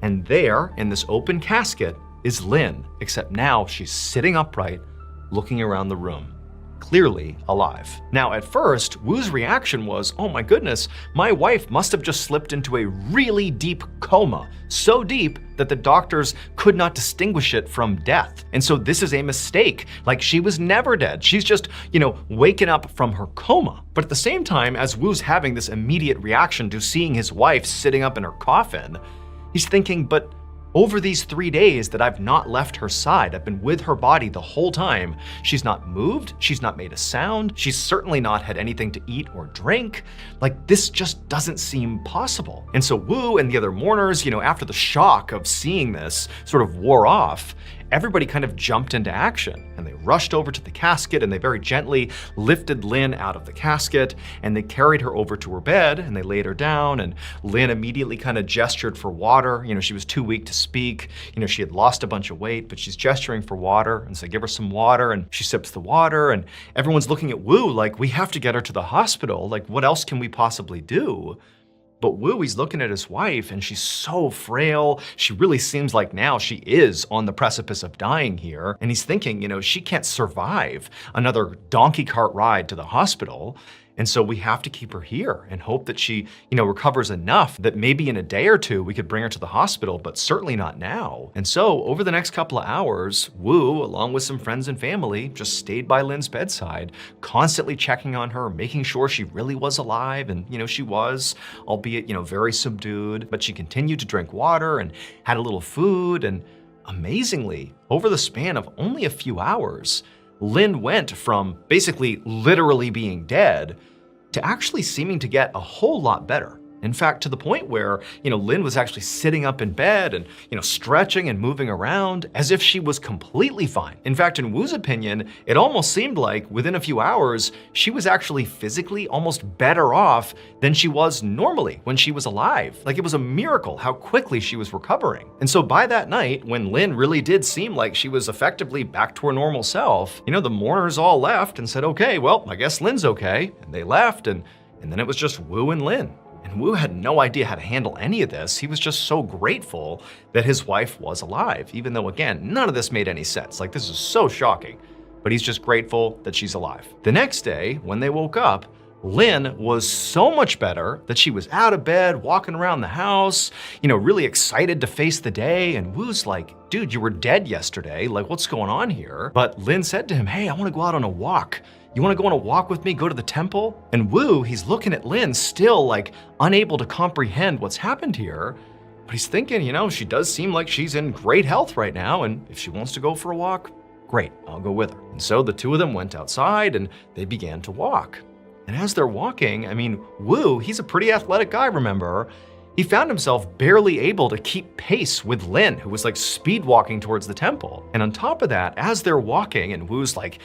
and there in this open casket is Lin, except now she's sitting upright, looking around the room, clearly alive. Now, at first, Wu's reaction was, oh my goodness, my wife must have just slipped into a really deep coma, so deep that the doctors could not distinguish it from death. And so this is a mistake. Like, she was never dead. She's just, waken up from her coma. But at the same time, as Wu's having this immediate reaction to seeing his wife sitting up in her coffin, he's thinking, but over these 3 days that I've not left her side, I've been with her body the whole time. She's not moved, she's not made a sound, she's certainly not had anything to eat or drink. Like, this just doesn't seem possible. And so Wu and the other mourners, after the shock of seeing this sort of wore off, everybody kind of jumped into action, and they rushed over to the casket, and they very gently lifted Lin out of the casket, and they carried her over to her bed, and they laid her down, and Lin immediately kind of gestured for water. She was too weak to speak. She had lost a bunch of weight, but she's gesturing for water, and so give her some water, and she sips the water, and everyone's looking at Wu like, we have to get her to the hospital. Like, what else can we possibly do? But Wu, he's looking at his wife, and she's so frail. She really seems like now she is on the precipice of dying here. And he's thinking, she can't survive another donkey cart ride to the hospital. And so we have to keep her here and hope that she, recovers enough that maybe in a day or two we could bring her to the hospital, but certainly not now. And so over the next couple of hours, Wu, along with some friends and family, just stayed by Lin's bedside, constantly checking on her, making sure she really was alive. And, she was, albeit, very subdued, but she continued to drink water and had a little food. And amazingly, over the span of only a few hours, Lin went from basically literally being dead to actually seeming to get a whole lot better. In fact, to the point where, Lin was actually sitting up in bed and, stretching and moving around as if she was completely fine. In fact, in Wu's opinion, it almost seemed like within a few hours, she was actually physically almost better off than she was normally when she was alive. Like, it was a miracle how quickly she was recovering. And so by that night, when Lin really did seem like she was effectively back to her normal self, the mourners all left and said, okay, well, I guess Lin's okay. And they left, and then it was just Wu and Lin. And Wu had no idea how to handle any of this. He was just so grateful that his wife was alive, even though, again, none of this made any sense. Like, this is so shocking, but he's just grateful that she's alive. The next day, when they woke up, Lin was so much better that she was out of bed, walking around the house, really excited to face the day. And Wu's like, dude, you were dead yesterday. Like, what's going on here? But Lin said to him, hey, I want to go out on a walk. You want to go on a walk with me, go to the temple? And Wu, he's looking at Lin, still like unable to comprehend what's happened here. But he's thinking, she does seem like she's in great health right now. And if she wants to go for a walk, great, I'll go with her. And so the two of them went outside and they began to walk. And as they're walking, Wu, he's a pretty athletic guy, remember? He found himself barely able to keep pace with Lin, who was like speed walking towards the temple. And on top of that, as they're walking and Wu's like,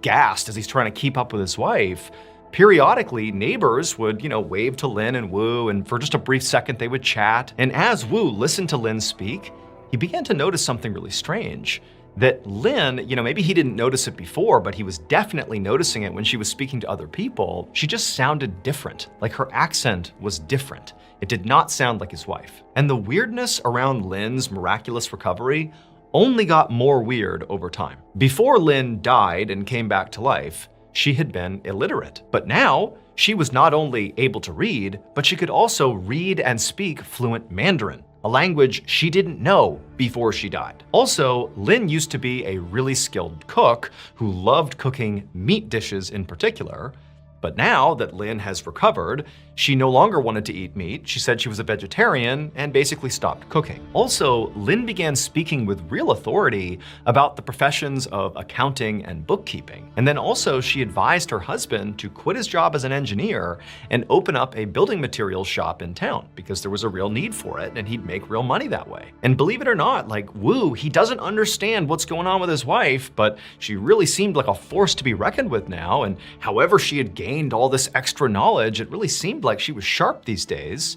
gassed as he's trying to keep up with his wife, periodically neighbors would, wave to Lin and Wu, and for just a brief second they would chat. And as Wu listened to Lin speak, he began to notice something really strange. That Lin, maybe he didn't notice it before, but he was definitely noticing it when she was speaking to other people. She just sounded different, like her accent was different. It did not sound like his wife. And the weirdness around Lin's miraculous recovery only got more weird over time. Before Lin died and came back to life, she had been illiterate. But now, she was not only able to read, but she could also read and speak fluent Mandarin, a language she didn't know before she died. Also, Lin used to be a really skilled cook who loved cooking meat dishes in particular. But now that Lin has recovered, she no longer wanted to eat meat. She said she was a vegetarian and basically stopped cooking. Also, Lin began speaking with real authority about the professions of accounting and bookkeeping. And then also she advised her husband to quit his job as an engineer and open up a building materials shop in town because there was a real need for it and he'd make real money that way. And believe it or not, like Wu, he doesn't understand what's going on with his wife, but she really seemed like a force to be reckoned with now. And however she had gained all this extra knowledge, it really seemed like she was sharp these days.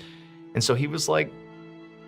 And so he was like,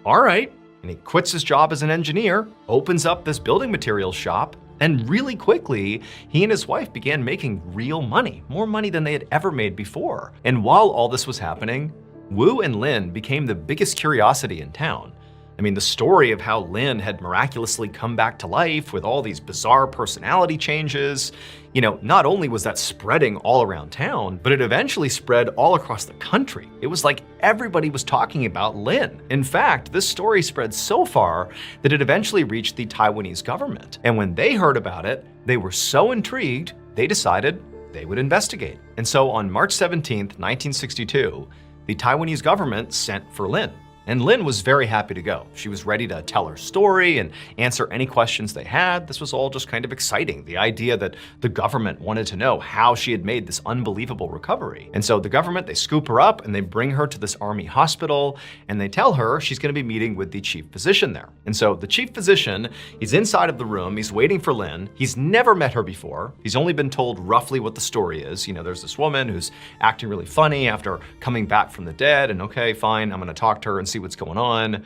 all right. And he quits his job as an engineer, opens up this building materials shop, and really quickly, he and his wife began making real money, more money than they had ever made before. And while all this was happening, Wu and Lin became the biggest curiosity in town. I mean, the story of how Lin had miraculously come back to life with all these bizarre personality changes, not only was that spreading all around town, but it eventually spread all across the country. It was like everybody was talking about Lin. In fact, this story spread so far that it eventually reached the Taiwanese government. And when they heard about it, they were so intrigued, they decided they would investigate. And so on March 17th, 1962, the Taiwanese government sent for Lin. And Lin was very happy to go. She was ready to tell her story and answer any questions they had. This was all just kind of exciting. The idea that the government wanted to know how she had made this unbelievable recovery. And so the government, they scoop her up and they bring her to this army hospital and they tell her she's gonna be meeting with the chief physician there. And so the chief physician, he's inside of the room, he's waiting for Lin. He's never met her before. He's only been told roughly what the story is. There's this woman who's acting really funny after coming back from the dead, and okay, fine, I'm gonna talk to her and see what's going on.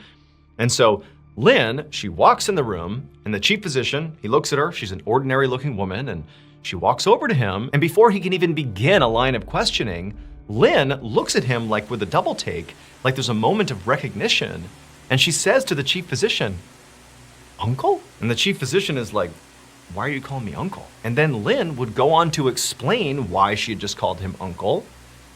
And so Lin, she walks in the room and the chief physician, he looks at her, she's an ordinary looking woman, and she walks over to him, and before he can even begin a line of questioning, Lin looks at him like with a double take, like there's a moment of recognition, and she says to the chief physician, "Uncle?" And the chief physician is like, "Why are you calling me uncle?" And then Lin would go on to explain why she had just called him uncle,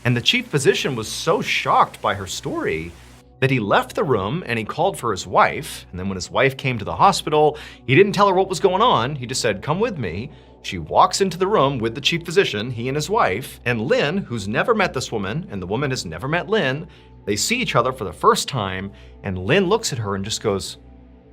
and the chief physician was so shocked by her story that he left the room and he called for his wife. And then when his wife came to the hospital, he didn't tell her what was going on. He just said, "Come with me." She walks into the room with the chief physician, he and his wife, and Lin, who's never met this woman, and the woman has never met Lin, they see each other for the first time, and Lin looks at her and just goes,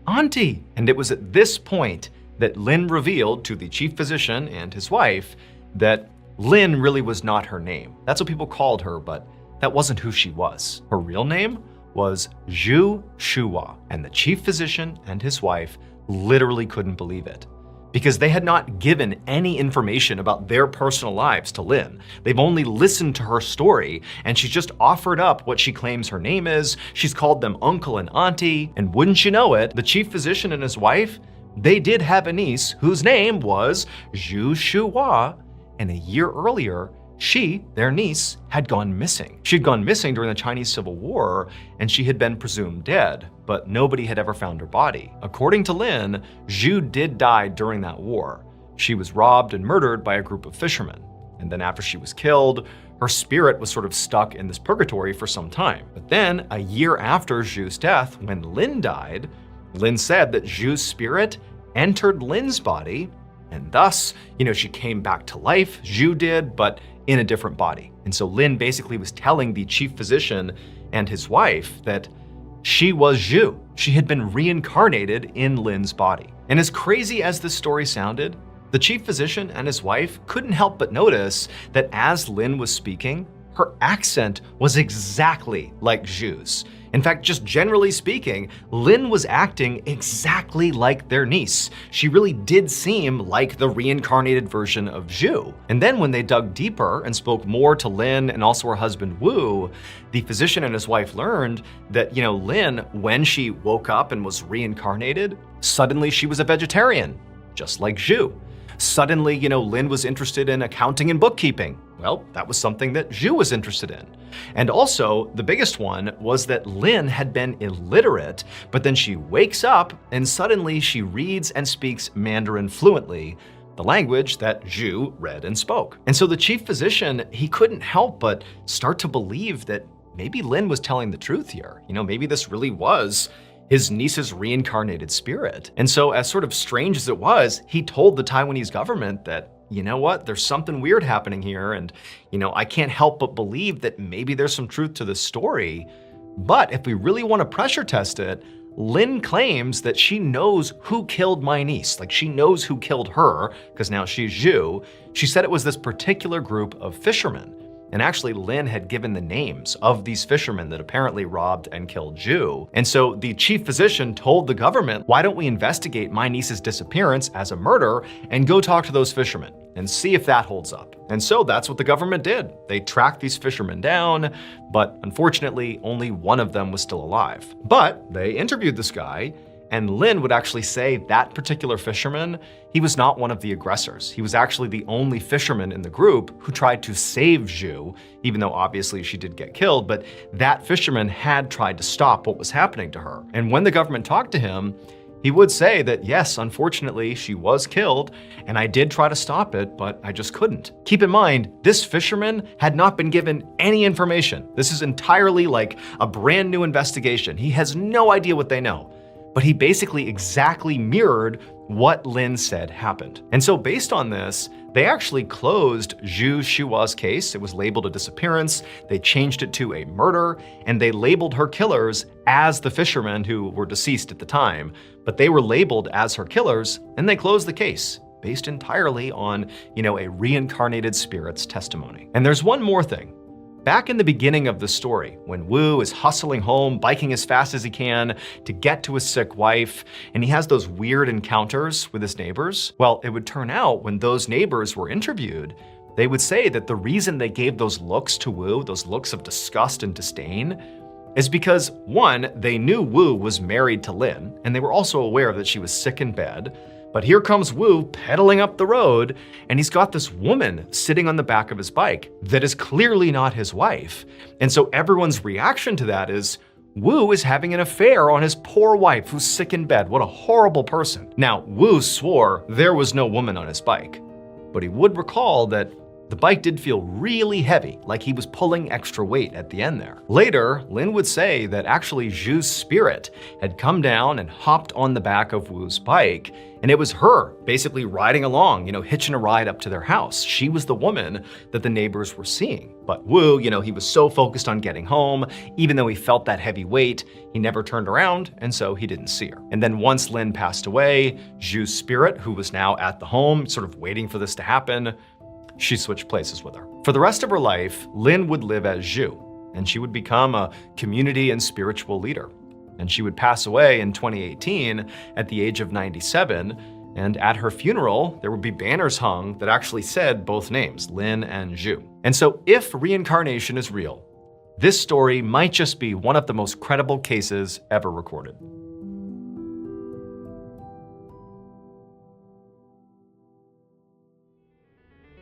"Auntie." And it was at this point that Lin revealed to the chief physician and his wife that Lin really was not her name. That's what people called her, but that wasn't who she was. Her real name was Zhu Shuhua, and the chief physician and his wife literally couldn't believe it because they had not given any information about their personal lives to Lin. They've only listened to her story, and she's just offered up what she claims her name is. She's called them uncle and auntie, and wouldn't you know it, the chief physician and his wife, they did have a niece whose name was Zhu Shuhua, and a year earlier, she, their niece, had gone missing. She'd gone missing during the Chinese Civil War, and she had been presumed dead, but nobody had ever found her body. According to Lin, Zhu did die during that war. She was robbed and murdered by a group of fishermen. And then after she was killed, her spirit was sort of stuck in this purgatory for some time. But then, a year after Zhu's death, when Lin died, Lin said that Zhu's spirit entered Lin's body, and thus, she came back to life, Zhu did, but in a different body. And so Lin basically was telling the chief physician and his wife that she was Zhu. She had been reincarnated in Lin's body. And as crazy as this story sounded, the chief physician and his wife couldn't help but notice that as Lin was speaking, her accent was exactly like Zhu's. In fact, just generally speaking, Lin was acting exactly like their niece. She really did seem like the reincarnated version of Zhu. And then when they dug deeper and spoke more to Lin and also her husband Wu, the physician and his wife learned that, Lin, when she woke up and was reincarnated, suddenly she was a vegetarian, just like Zhu. Suddenly, Lin was interested in accounting and bookkeeping. Well, that was something that Zhu was interested in. And also, the biggest one was that Lin had been illiterate, but then she wakes up and suddenly she reads and speaks Mandarin fluently, the language that Zhu read and spoke. And so the chief physician, he couldn't help but start to believe that maybe Lin was telling the truth here. Maybe this really was his niece's reincarnated spirit. And so, as sort of strange as it was, he told the Taiwanese government that you know what? There's something weird happening here. And, I can't help but believe that maybe there's some truth to this story. But if we really want to pressure test it, Lynn claims that she knows who killed my niece. Like, she knows who killed her, because now she's Zhu. She said it was this particular group of fishermen. And actually, Lynn had given the names of these fishermen that apparently robbed and killed Zhu. And so the chief physician told the government, why don't we investigate my niece's disappearance as a murder and go talk to those fishermen and see if that holds up. And so that's what the government did. They tracked these fishermen down, but unfortunately, only one of them was still alive. But they interviewed this guy, and Lynn would actually say that particular fisherman, he was not one of the aggressors. He was actually the only fisherman in the group who tried to save Zhu, even though obviously she did get killed, but that fisherman had tried to stop what was happening to her. And when the government talked to him, he would say that, yes, unfortunately, she was killed, and I did try to stop it, but I just couldn't. Keep in mind, this fisherman had not been given any information. This is entirely like a brand new investigation. He has no idea what they know. But he basically exactly mirrored what Lynn said happened. And so based on this, they actually closed Zhu Shua's case. It was labeled a disappearance. They changed it to a murder, and they labeled her killers as the fishermen who were deceased at the time. But they were labeled as her killers, and they closed the case based entirely on, a reincarnated spirit's testimony. And there's one more thing. Back in the beginning of the story, when Wu is hustling home, biking as fast as he can to get to his sick wife, and he has those weird encounters with his neighbors, well, it would turn out when those neighbors were interviewed, they would say that the reason they gave those looks to Wu, those looks of disgust and disdain, is because, one, they knew Wu was married to Lin, and they were also aware that she was sick in bed. But here comes Wu pedaling up the road, and he's got this woman sitting on the back of his bike that is clearly not his wife. And so everyone's reaction to that is, Wu is having an affair on his poor wife who's sick in bed. What a horrible person. Now, Wu swore there was no woman on his bike, but he would recall that the bike did feel really heavy, like he was pulling extra weight at the end there. Later, Lin would say that actually Zhu's spirit had come down and hopped on the back of Wu's bike, and it was her basically riding along, hitching a ride up to their house. She was the woman that the neighbors were seeing. But Wu, he was so focused on getting home, even though he felt that heavy weight, he never turned around, and so he didn't see her. And then once Lin passed away, Zhu's spirit, who was now at the home, sort of waiting for this to happen, she switched places with her. For the rest of her life, Lin would live as Zhu, and she would become a community and spiritual leader. And she would pass away in 2018 at the age of 97, and at her funeral, there would be banners hung that actually said both names, Lin and Zhu. And so if reincarnation is real, this story might just be one of the most credible cases ever recorded.